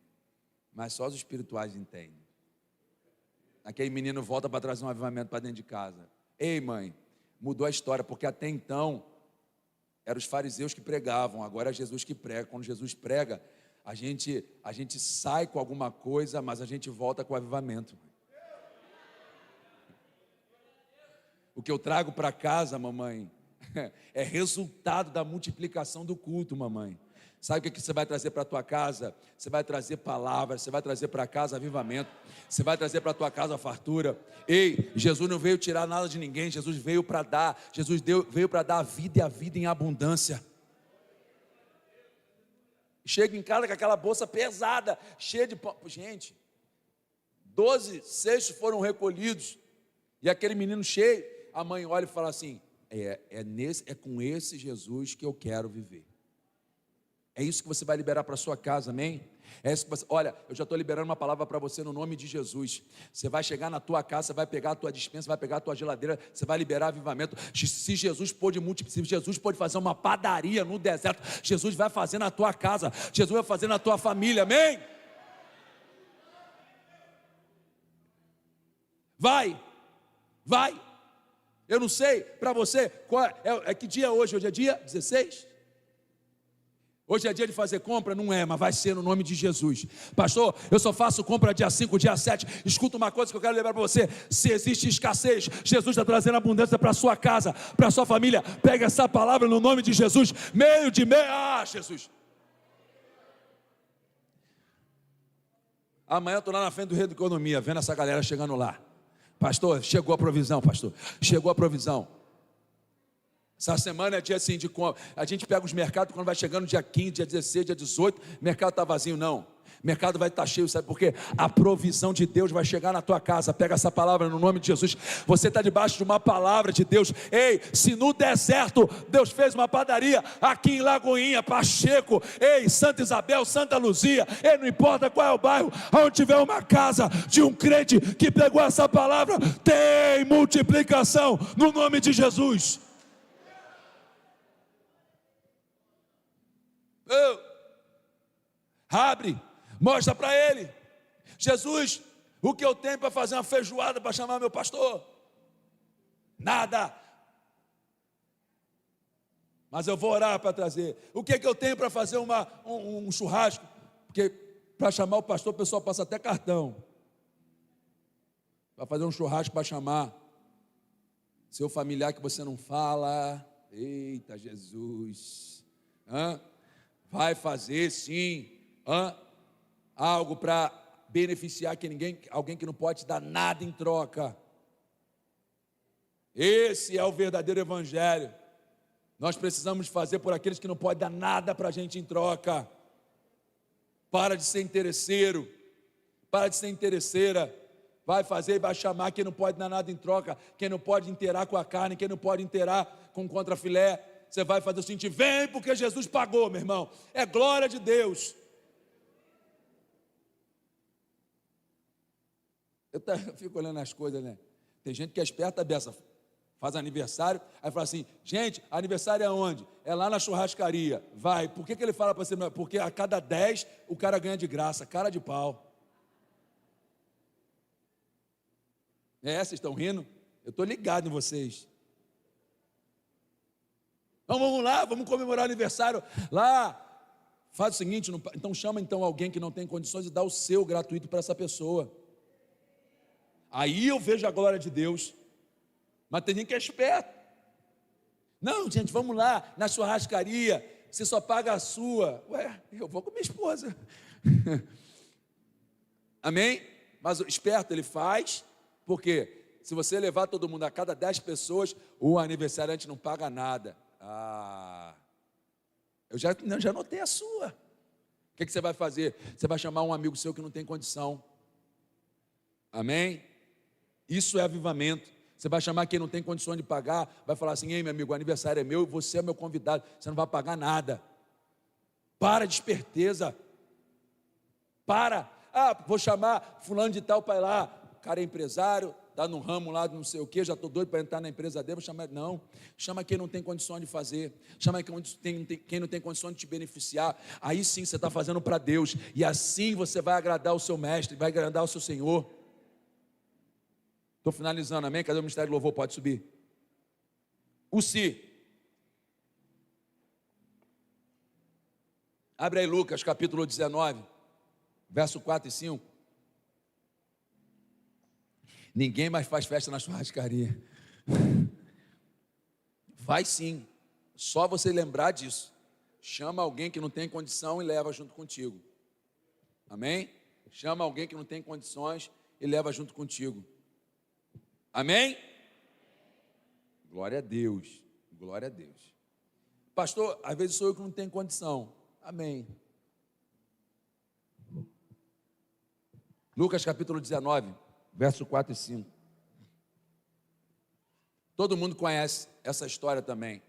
mas só os espirituais entendem. Aquele menino volta para trazer um avivamento para dentro de casa. Ei, mãe, mudou a história, porque até então eram os fariseus que pregavam, agora é Jesus que prega. Quando Jesus prega, a gente sai com alguma coisa, mas a gente volta com o avivamento. O que eu trago para casa, mamãe, é resultado da multiplicação do culto, mamãe. Sabe o que você vai trazer para a tua casa? Você vai trazer palavras, você vai trazer para casa avivamento, você vai trazer para a tua casa fartura. Ei, Jesus não veio tirar nada de ninguém, Jesus veio para dar, veio para dar a vida e a vida em abundância. Chega em casa com aquela bolsa pesada, cheia de pão. Gente, 12 cestos foram recolhidos, e aquele menino cheio, a mãe olha e fala assim, é com esse Jesus que eu quero viver. É isso que você vai liberar para a sua casa, amém? É isso que você, olha, eu já estou liberando uma palavra para você no nome de Jesus. Você vai chegar na tua casa, você vai pegar a tua despensa, vai pegar a tua geladeira, você vai liberar avivamento. Se Jesus pôde fazer uma padaria no deserto, Jesus vai fazer na tua casa, Jesus vai fazer na tua família, amém? Vai. Eu não sei para você, que dia é hoje? Hoje é dia 16? Hoje é dia de fazer compra? Não é, mas vai ser no nome de Jesus. Pastor, eu só faço compra dia 5, dia 7. Escuta uma coisa que eu quero lembrar para você. Se existe escassez, Jesus está trazendo abundância para a sua casa, para a sua família. Pega essa palavra no nome de Jesus. Jesus. Amanhã eu estou lá na frente do Rei da Economia, vendo essa galera chegando lá. Pastor, chegou a provisão, pastor. Chegou a provisão. Essa semana é dia assim de compra. A gente pega os mercados quando vai chegando dia 15, dia 16, dia 18, o mercado está vazio, não. O mercado vai estar cheio, sabe por quê? A provisão de Deus vai chegar na tua casa. Pega essa palavra no nome de Jesus. Você está debaixo de uma palavra de Deus. Ei, se no deserto Deus fez uma padaria, aqui em Lagoinha, Pacheco, ei, Santa Isabel, Santa Luzia, ei, não importa qual é o bairro, onde tiver uma casa de um crente que pegou essa palavra, tem multiplicação no nome de Jesus. Abre, mostra para ele, Jesus, o que eu tenho para fazer uma feijoada para chamar meu pastor? Nada, mas eu vou orar para trazer. O que eu tenho para fazer um churrasco? Porque para chamar o pastor o pessoal passa até cartão, para fazer um churrasco para chamar seu familiar que você não fala. Eita Jesus, vai fazer sim, algo para beneficiar alguém que não pode te dar nada em troca. Esse é o verdadeiro evangelho. Nós precisamos fazer por aqueles que não podem dar nada para a gente em troca. Para de ser interesseiro, para de ser interesseira. Vai fazer e vai chamar quem não pode dar nada em troca, quem não pode inteirar com a carne, quem não pode inteirar com contrafilé. Você vai fazer o seguinte: vem porque Jesus pagou, meu irmão. É glória de Deus. Eu fico olhando as coisas, né? Tem gente que é esperta dessa, faz aniversário, aí fala assim: gente, aniversário é onde? É lá na churrascaria. Vai, por que ele fala para você? Porque a cada 10 o cara ganha de graça, cara de pau. Vocês estão rindo? Eu estou ligado em vocês. Então vamos lá, vamos comemorar o aniversário lá. Faz o seguinte, então chama alguém que não tem condições e dá o seu gratuito para essa pessoa. Aí eu vejo a glória de Deus. Mas tem gente que é esperto. Não, gente, vamos lá na churrascaria, você só paga a sua. Ué, eu vou com minha esposa. Amém? Mas o esperto ele faz, porque se você levar todo mundo, a cada 10 pessoas, o aniversariante não paga nada. Eu já notei a sua. O que você vai fazer? Você vai chamar um amigo seu que não tem condição. Amém? Isso é avivamento. Você vai chamar quem não tem condições de pagar, vai falar assim: ei, meu amigo, o aniversário é meu, você é meu convidado, você não vai pagar nada. Para de esperteza. Para. Vou chamar fulano de tal para ir lá. O cara é empresário, está no ramo lá de não sei o que, já estou doido para entrar na empresa dele, vou chamar. Não, chama quem não tem condições de fazer, chama quem não tem condições de te beneficiar. Aí sim você está fazendo para Deus, e assim você vai agradar o seu mestre, vai agradar o seu Senhor. Estou finalizando, amém? Cadê o ministério do louvor? Pode subir. O se. Abre aí Lucas capítulo 19, verso 4 e 5. Ninguém mais faz festa na churrascaria. Faz sim, só você lembrar disso. Chama alguém que não tem condição e leva junto contigo. Amém? Chama alguém que não tem condições e leva junto contigo. Amém? Glória a Deus, glória a Deus. Pastor, às vezes sou eu que não tenho condição. Amém. Lucas capítulo 19, verso 4 e 5. Todo mundo conhece essa história também.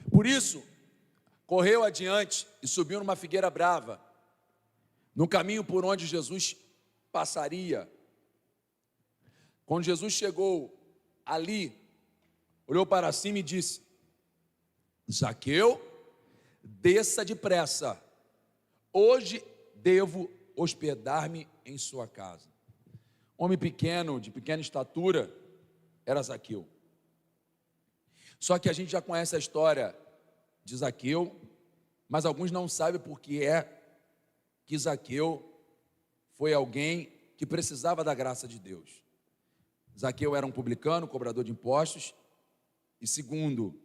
Por isso, correu adiante e subiu numa figueira brava, no caminho por onde Jesus passaria. Quando Jesus chegou ali, olhou para cima e disse: Zaqueu, desça depressa, hoje devo hospedar-me em sua casa. Homem pequeno, de pequena estatura, era Zaqueu. Só que a gente já conhece a história de Zaqueu, mas alguns não sabem porque é que Zaqueu foi alguém que precisava da graça de Deus. Zaqueu era um publicano, cobrador de impostos, e segundo,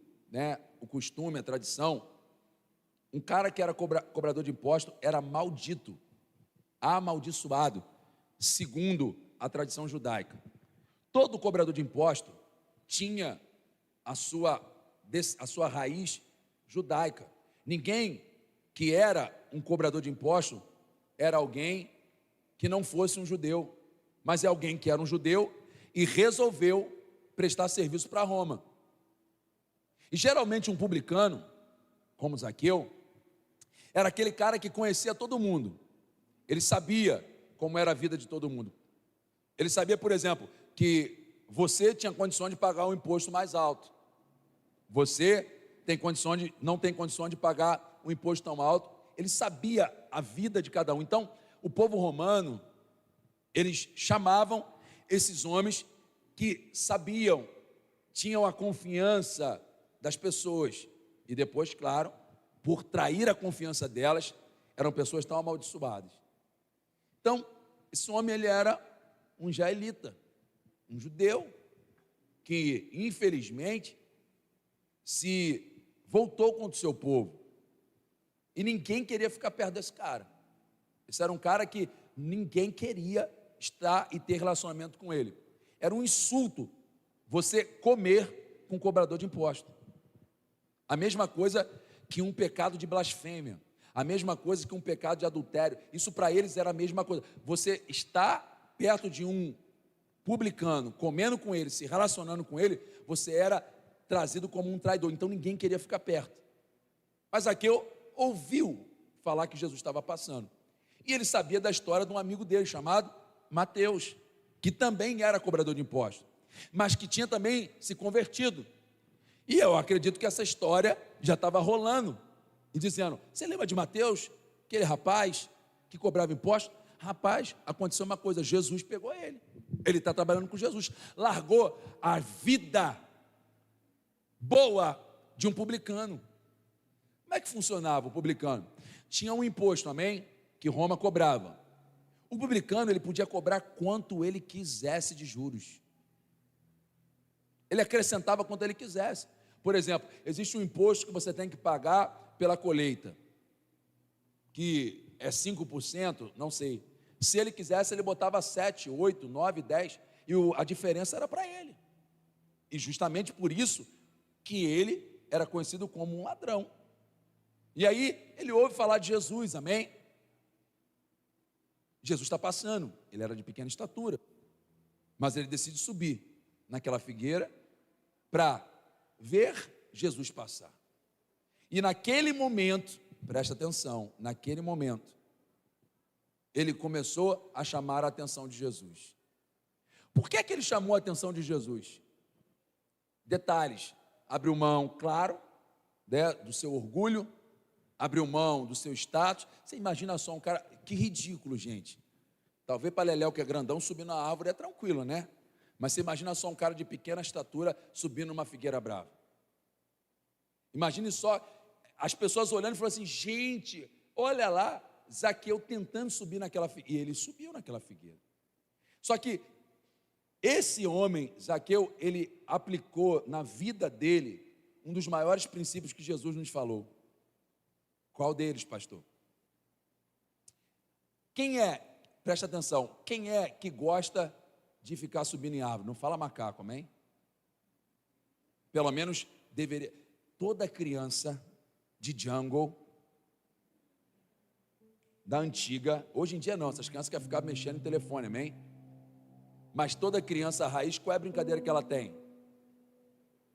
o costume, a tradição, um cara que era cobrador de impostos era maldito, amaldiçoado, segundo a tradição judaica. Todo cobrador de impostos tinha a sua raiz judaica. Ninguém que era um cobrador de impostos era alguém que não fosse um judeu, mas é alguém que era um judeu e resolveu prestar serviço para Roma. E geralmente um publicano, como Zaqueu, era aquele cara que conhecia todo mundo. Ele sabia como era a vida de todo mundo. Ele sabia, por exemplo, que você tinha condições de pagar um imposto mais alto. Você não tem condições de pagar um imposto tão alto. Ele sabia a vida de cada um. Então, o povo romano, eles chamavam esses homens que sabiam, tinham a confiança das pessoas. E depois, claro, por trair a confiança delas, eram pessoas tão amaldiçoadas. Então, esse homem, ele era um israelita, um judeu, que infelizmente se voltou contra o seu povo. E ninguém queria ficar perto desse cara. Esse era um cara que ninguém queria estar e ter relacionamento com ele. Era um insulto você comer com um cobrador de impostos. A mesma coisa que um pecado de blasfêmia. A mesma coisa que um pecado de adultério. Isso para eles era a mesma coisa. Você está perto de um publicano, comendo com ele, se relacionando com ele, você era trazido como um traidor. Então ninguém queria ficar perto. Mas Zaqueu ouviu falar que Jesus estava passando. E ele sabia da história de um amigo dele chamado Mateus, que também era cobrador de impostos, mas que tinha também se convertido. E eu acredito que essa história já estava rolando, e dizendo: você lembra de Mateus, aquele rapaz que cobrava impostos? Rapaz, aconteceu uma coisa, Jesus pegou ele está trabalhando com Jesus, largou a vida boa de um publicano. Como é que funcionava o publicano? Tinha um imposto, amém? Que Roma cobrava. O publicano, ele podia cobrar quanto ele quisesse de juros. Ele acrescentava quanto ele quisesse. Por exemplo, existe um imposto que você tem que pagar pela colheita, que é 5%, não sei. Se ele quisesse, ele botava 7, 8, 9, 10, e a diferença era para ele. E justamente por isso que ele era conhecido como um ladrão. E aí ele ouve falar de Jesus, amém? Jesus está passando, ele era de pequena estatura, mas ele decide subir naquela figueira para ver Jesus passar. E naquele momento, presta atenção, naquele momento, ele começou a chamar a atenção de Jesus. Por que é que ele chamou a atenção de Jesus? Detalhes, abriu mão, claro, né, do seu orgulho, abriu mão do seu status. Você imagina só um cara, que ridículo, gente. Talvez para Leléu, que é grandão, subir na árvore é tranquilo, né? Mas você imagina só um cara de pequena estatura subindo numa figueira brava. Imagine só as pessoas olhando e falando assim: gente, olha lá, Zaqueu tentando subir naquela figueira. E ele subiu naquela figueira. Só que esse homem, Zaqueu, ele aplicou na vida dele um dos maiores princípios que Jesus nos falou. Qual deles, pastor? Quem é, presta atenção, quem é que gosta de ficar subindo em árvore? Não fala macaco, amém? Pelo menos deveria. Toda criança de jungle, da antiga, hoje em dia não, essas crianças querem ficar mexendo no telefone, amém? Mas toda criança raiz, qual é a brincadeira que ela tem?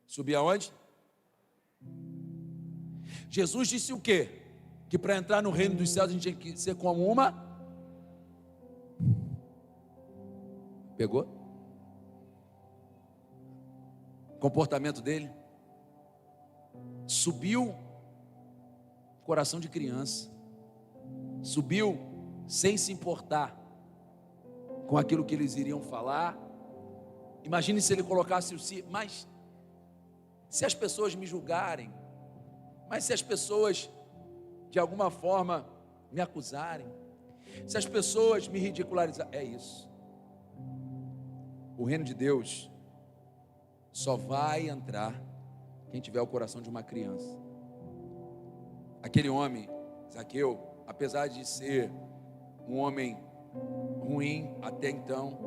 Subir aonde? Jesus disse o quê? Que para entrar no reino dos céus a gente tinha que ser como uma. Pegou? Comportamento dele subiu coração de criança, subiu sem se importar com aquilo que eles iriam falar. Imagine se ele colocasse o si, mas se as pessoas me julgarem, mas se as pessoas de alguma forma me acusarem, se as pessoas me ridicularizarem, é isso. O reino de Deus só vai entrar quem tiver o coração de uma criança. Aquele homem, Zaqueu, apesar de ser um homem ruim até então,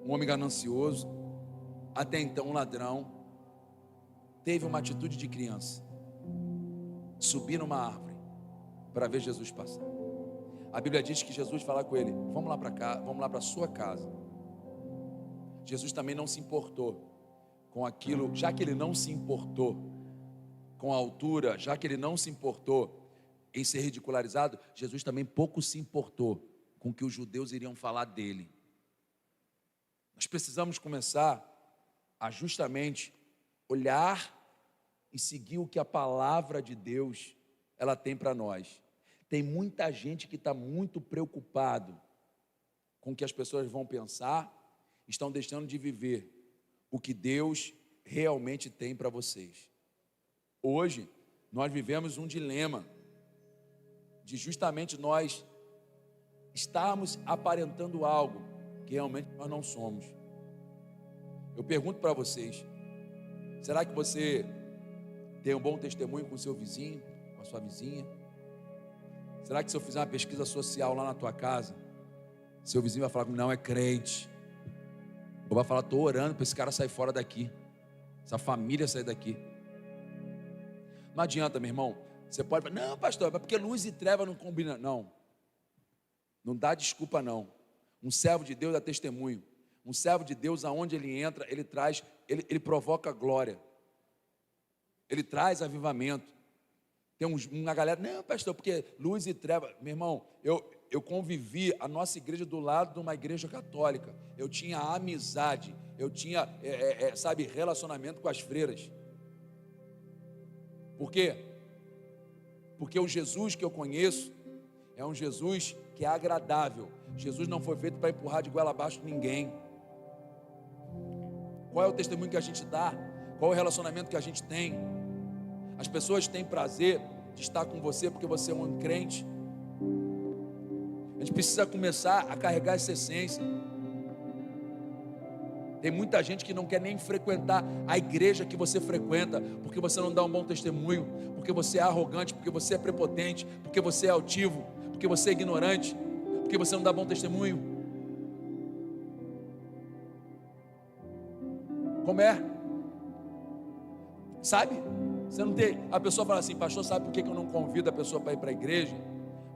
um homem ganancioso, até então um ladrão, teve uma atitude de criança, subir numa árvore para ver Jesus passar. A Bíblia diz que Jesus fala com ele: vamos lá para cá, vamos lá para a sua casa. Jesus também não se importou com aquilo, já que ele não se importou com a altura, já que ele não se importou em ser ridicularizado, Jesus também pouco se importou com o que os judeus iriam falar dele. Nós precisamos começar a justamente olhar e seguir o que a palavra de Deus ela tem para nós. Tem muita gente que está muito preocupado com o que as pessoas vão pensar, estão deixando de viver o que Deus realmente tem para vocês. Hoje, nós vivemos um dilema de justamente nós estarmos aparentando algo que realmente nós não somos. Eu pergunto para vocês: será que você tem um bom testemunho com o seu vizinho, com a sua vizinha? Será que se eu fizer uma pesquisa social lá na tua casa, seu vizinho vai falar: não, é crente? Ou vai falar: estou orando para esse cara sair fora daqui, essa família sair daqui? Não adianta, meu irmão. Você pode falar: não, pastor, é porque luz e treva não combinam. Não, não dá desculpa não. Um servo de Deus dá testemunho. Um servo de Deus, aonde ele entra, ele traz, ele provoca glória, ele traz avivamento. Tem uma galera: não, pastor, porque luz e treva. Meu irmão, eu convivi a nossa igreja do lado de uma igreja católica. Eu tinha amizade, eu tinha, relacionamento com as freiras. Por quê? Porque o Jesus que eu conheço é um Jesus que é agradável. Jesus não foi feito para empurrar de goela abaixo ninguém. Qual é o testemunho que a gente dá? Qual é o relacionamento que a gente tem? As pessoas têm prazer de estar com você porque você é um crente. A gente precisa começar a carregar essa essência. Tem muita gente que não quer nem frequentar a igreja que você frequenta, porque você não dá um bom testemunho, porque você é arrogante, porque você é prepotente, porque você é altivo, porque você é ignorante, porque você não dá bom testemunho. Como é? Sabe? Você não tem. A pessoa fala assim: pastor, sabe por que eu não convido a pessoa para ir para a igreja?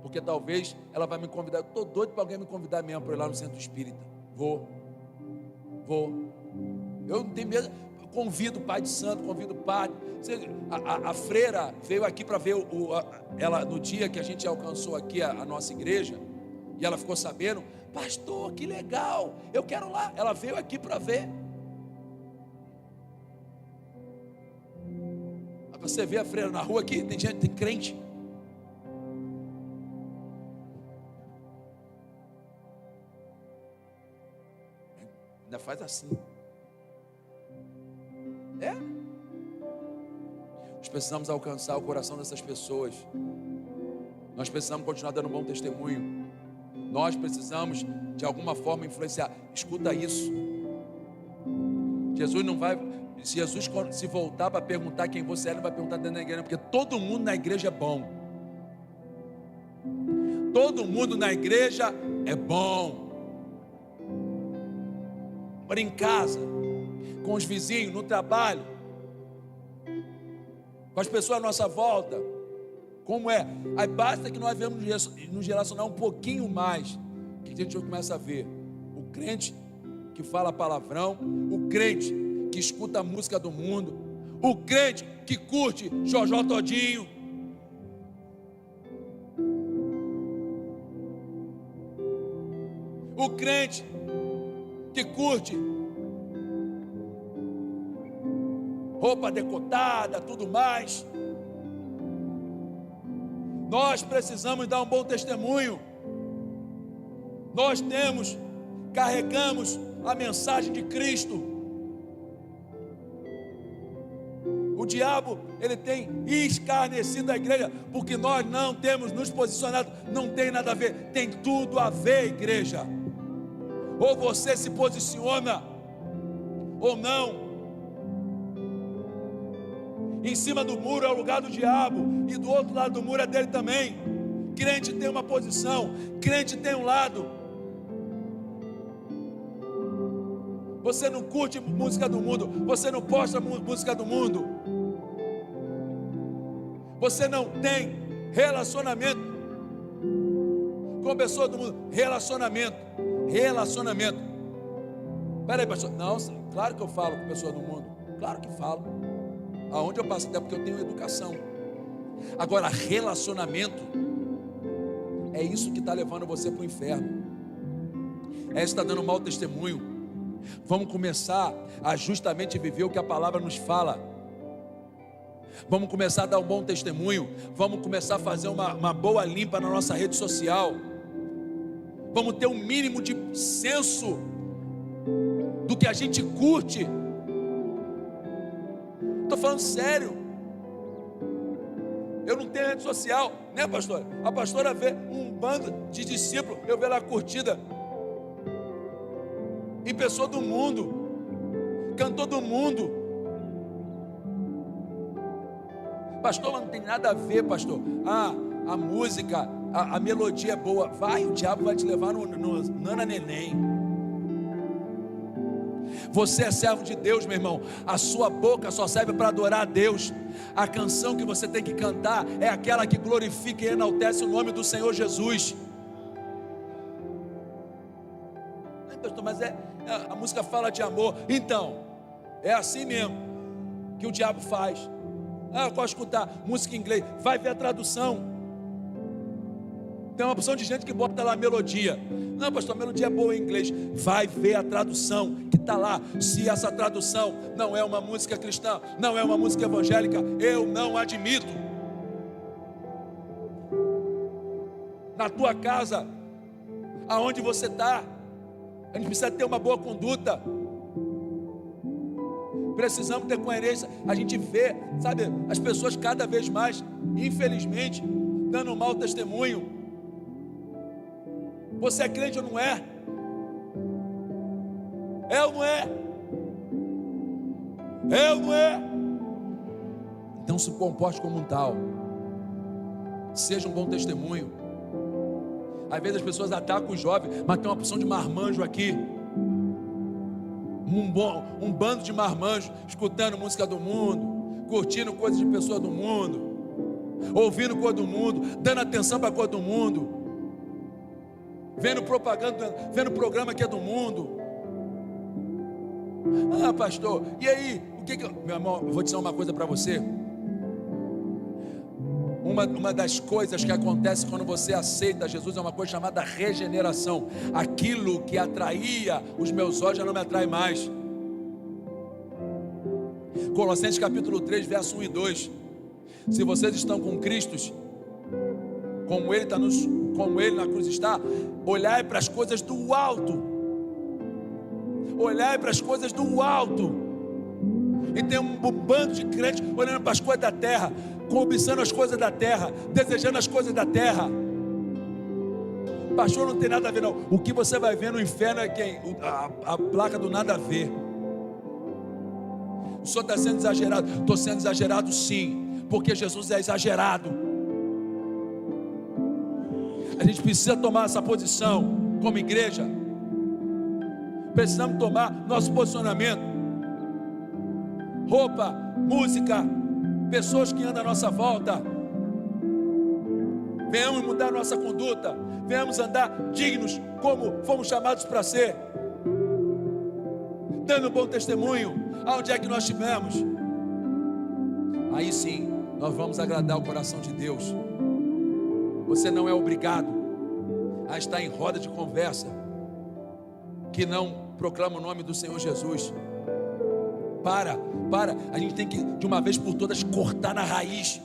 Porque talvez ela vai me convidar. Eu estou doido para alguém me convidar mesmo para ir lá no centro espírita. Vou. Eu não tenho medo. Convido o pai de santo, convido o padre. A freira veio aqui para ver ela no dia que a gente alcançou aqui a nossa igreja. E ela ficou sabendo: pastor, que legal, eu quero lá. Ela veio aqui para ver. Você vê a freira na rua aqui, tem gente, tem crente. Ainda faz assim. Nós precisamos alcançar o coração dessas pessoas. Nós precisamos continuar dando um bom testemunho. Nós precisamos de alguma forma influenciar. Escuta isso. Jesus não vai. Se Jesus se voltar para perguntar quem você é, ele não vai perguntar dentro da igreja, porque todo mundo na igreja é bom. Todo mundo na igreja é bom. Para em casa, com os vizinhos, no trabalho, com as pessoas à nossa volta. Como é? Aí basta que nós vemos nos relacionar um pouquinho mais, que a gente começa a ver o crente que fala palavrão, o crente que escuta a música do mundo, o crente que curte Jojó Todinho, o crente que curte roupa decotada, tudo mais. Nós precisamos dar um bom testemunho. Nós carregamos a mensagem de Cristo. O diabo, ele tem escarnecido a igreja, porque nós não temos nos posicionado. Não tem nada a ver, tem tudo a ver, igreja. Ou você se posiciona, ou não. Em cima do muro é o lugar do diabo, e do outro lado do muro é dele também. Crente tem uma posição, crente tem um lado. Você não curte música do mundo, você não posta música do mundo, você não tem relacionamento com pessoa do mundo. Relacionamento. Peraí, pastor. Não, claro que eu falo com pessoa do mundo, claro que falo, aonde eu passo, até porque eu tenho educação. Agora, relacionamento é isso que está levando você para o inferno, é isso que está dando mau testemunho. Vamos começar a justamente viver o que a palavra nos fala. Vamos começar a dar um bom testemunho. Vamos começar a fazer uma boa limpa na nossa rede social. Vamos ter um mínimo de senso do que a gente curte. Estou falando sério. Eu não tenho rede social, né, pastora? A pastora vê um bando de discípulos, eu vejo lá curtida, e pessoa do mundo, cantor do mundo. Pastor, mas não tem nada a ver, pastor. A música, a melodia é boa. Vai, o diabo vai te levar no Nana Neném. Você é servo de Deus, meu irmão. A sua boca só serve para adorar a Deus. A canção que você tem que cantar é aquela que glorifica e enaltece o nome do Senhor Jesus. Pastor, mas a música fala de amor. Então, é assim mesmo que o diabo faz. Eu gosto de escutar música em inglês. Vai ver a tradução. Tem uma opção de gente que bota lá a melodia. Não, pastor, a melodia é boa em inglês. Vai ver a tradução que está lá. Se essa tradução não é uma música cristã, não é uma música evangélica, eu não admito. Na tua casa, aonde você está, a gente precisa ter uma boa conduta. Precisamos ter coerência. A gente vê, sabe, as pessoas cada vez mais, infelizmente, dando um mau testemunho. Você é crente ou não é? É ou não é? É ou não é? Então se comporte como um tal. Seja um bom testemunho. Às vezes as pessoas atacam os jovens, mas tem uma porção de marmanjo aqui. Um bando de marmanjos, escutando música do mundo, curtindo coisas de pessoas do mundo, ouvindo coisa do mundo, dando atenção para coisa do mundo, vendo propaganda, vendo programa que é do mundo. Ah, pastor, e aí? Meu irmão, eu vou dizer uma coisa para você. Uma das coisas que acontece quando você aceita Jesus é uma coisa chamada regeneração. Aquilo que atraía os meus olhos já não me atrai mais. Colossenses capítulo 3, verso 1 e 2. Se vocês estão com Cristo, como Ele na cruz está, olhai para as coisas do alto. Olhai para as coisas do alto. E tem um bando de crentes olhando para as coisas da terra, cobiçando as coisas da terra, desejando as coisas da terra. Pastor, não tem nada a ver não. O que você vai ver no inferno é quem? A placa do nada a ver. O senhor está sendo exagerado. Estou sendo exagerado sim, porque Jesus é exagerado. A gente precisa tomar essa posição como igreja. Precisamos tomar nosso posicionamento. Roupa, música, pessoas que andam à nossa volta. Venhamos mudar nossa conduta. Venhamos andar dignos como fomos chamados para ser, dando um bom testemunho aonde é que nós estivermos. Aí sim nós vamos agradar o coração de Deus. Você não é obrigado a estar em roda de conversa que não proclama o nome do Senhor Jesus. A gente tem que de uma vez por todas cortar na raiz.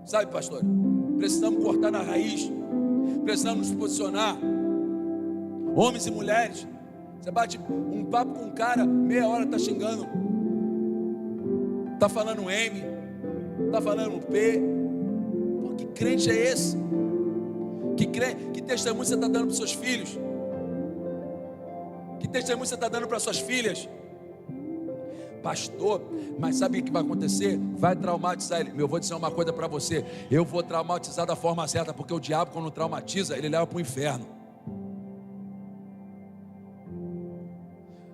Sabe, pastor? Precisamos cortar na raiz. Precisamos nos posicionar. Homens e mulheres. Você bate um papo com um cara, meia hora está xingando, está falando M, está falando P. Pô, que crente é esse? Que testemunho você está dando para os seus filhos? Que testemunho você está dando para suas filhas? Pastor, mas sabe o que vai acontecer? Vai traumatizar ele. Eu vou dizer uma coisa para você. Eu vou traumatizar da forma certa, porque o diabo, quando traumatiza, ele leva para o inferno.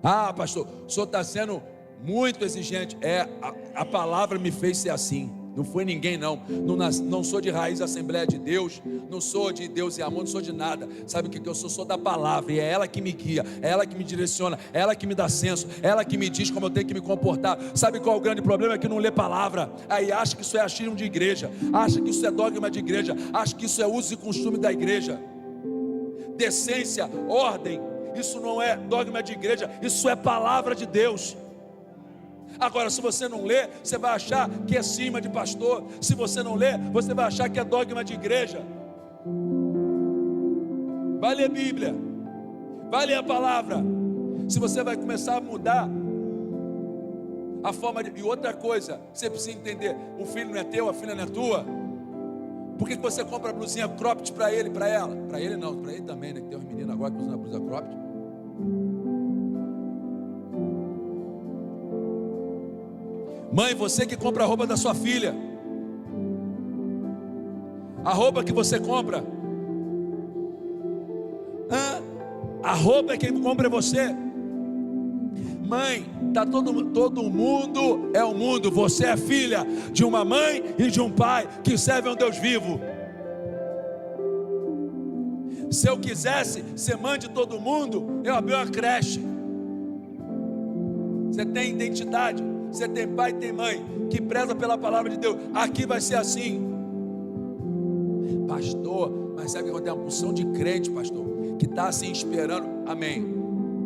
Ah, pastor, o senhor está sendo muito exigente. A palavra me fez ser assim. Não foi ninguém não. Não sou de raiz Assembleia de Deus. Não sou de Deus e amor, não sou de nada. Sabe o que eu sou? Sou da palavra. E é ela que me guia, é ela que me direciona, é ela que me dá senso, é ela que me diz como eu tenho que me comportar. Sabe qual é o grande problema? É que não lê palavra. Aí acha que isso é achismo de igreja, acha que isso é dogma de igreja, acha que isso é uso e costume da igreja. Decência, ordem, isso não é dogma de igreja, isso é palavra de Deus. Agora, se você não lê, você vai achar que é cima de pastor. Se você não lê, você vai achar que é dogma de igreja. Vai ler a Bíblia, vai ler a palavra. Se você vai começar a mudar a forma de... E outra coisa, você precisa entender: o filho não é teu, a filha não é tua. Por que você compra a blusinha cropped para ele e para ela? Para ele não, para ele também, né? Que tem uns meninos agora que usam a blusa cropped. Mãe, você que compra a roupa da sua filha, a roupa que você compra, a roupa que compra é você. Mãe, tá todo mundo é o mundo. Você é filha de uma mãe e de um pai que serve a um Deus vivo. Se eu quisesse ser mãe de todo mundo, eu abri uma creche. Você tem identidade, você tem pai e tem mãe que preza pela palavra de Deus. Aqui vai ser assim. Pastor, mas sabe que tem uma porção de crente, pastor, que está assim esperando. Amém.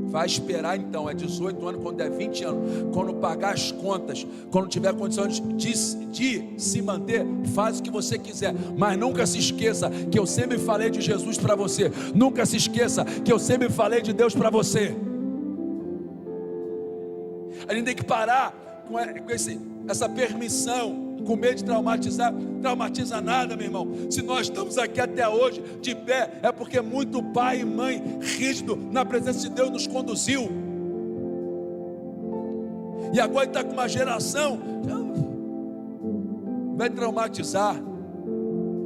Vai esperar então, é 18 anos, quando é 20 anos, quando pagar as contas, quando tiver condições de se manter, faz o que você quiser, mas nunca se esqueça que eu sempre falei de Jesus para você. Nunca se esqueça que eu sempre falei de Deus para você. A gente tem que parar com essa permissão, com medo de traumatizar. Traumatiza nada, meu irmão. Se nós estamos aqui até hoje de pé, é porque muito pai e mãe rígido na presença de Deus nos conduziu. E agora ele está com uma geração. Vai traumatizar.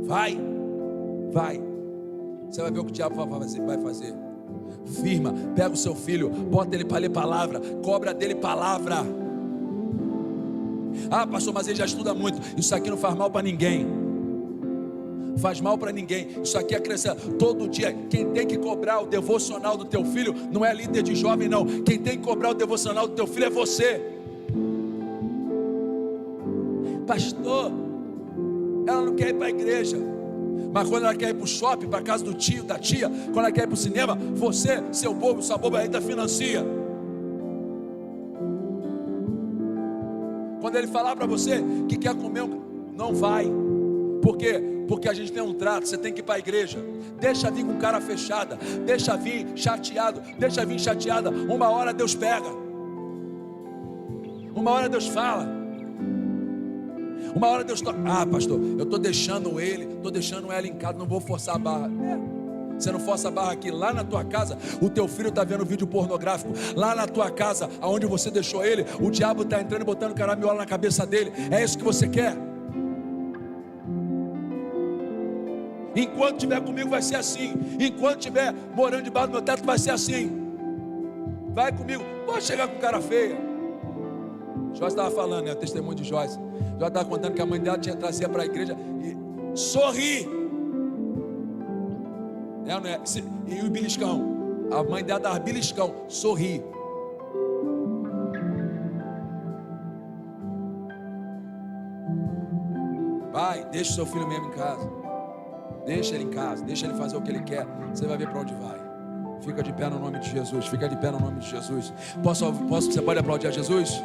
Vai. Você vai ver o que o diabo vai fazer. Firma, pega o seu filho, bota ele para ler palavra, cobra dele palavra. Ah, pastor, mas ele já estuda muito. Isso aqui não faz mal para ninguém. Faz mal para ninguém. Isso aqui acrescenta todo dia. Quem tem que cobrar o devocional do teu filho não é líder de jovem, não. Quem tem que cobrar o devocional do teu filho é você. Pastor, ela não quer ir para a igreja, mas quando ela quer ir para o shopping, para a casa do tio, da tia, quando ela quer ir para o cinema, você, seu bobo, sua boba ainda financia. Quando ele falar para você que quer comer, não vai. Por quê? Porque a gente tem um trato. Você tem que ir para a igreja. Deixa vir com cara fechada, deixa vir chateado, deixa vir chateada. Uma hora Deus pega, uma hora Deus fala, uma hora Deus toca. Ah, pastor, eu estou deixando ela em casa, não vou forçar a barra. Você não força a barra aqui. Lá na tua casa, o teu filho está vendo vídeo pornográfico. Lá na tua casa, aonde você deixou ele, o diabo está entrando e botando caramiola na cabeça dele. É isso que você quer? Enquanto estiver comigo vai ser assim. Enquanto estiver morando debaixo do meu teto vai ser assim. Vai comigo. Pode chegar com cara feia. Joyce estava falando, né? O testemunho de Joyce. Joyce estava contando que a mãe dela tinha trazido para a igreja e sorri. É, não é? E o beliscão. A mãe dela dava beliscão. Sorri. Vai, deixa o seu filho mesmo em casa. Deixa ele em casa, deixa ele fazer o que ele quer. Você vai ver para onde vai. Fica de pé no nome de Jesus. Fica de pé no nome de Jesus. Você pode aplaudir a Jesus?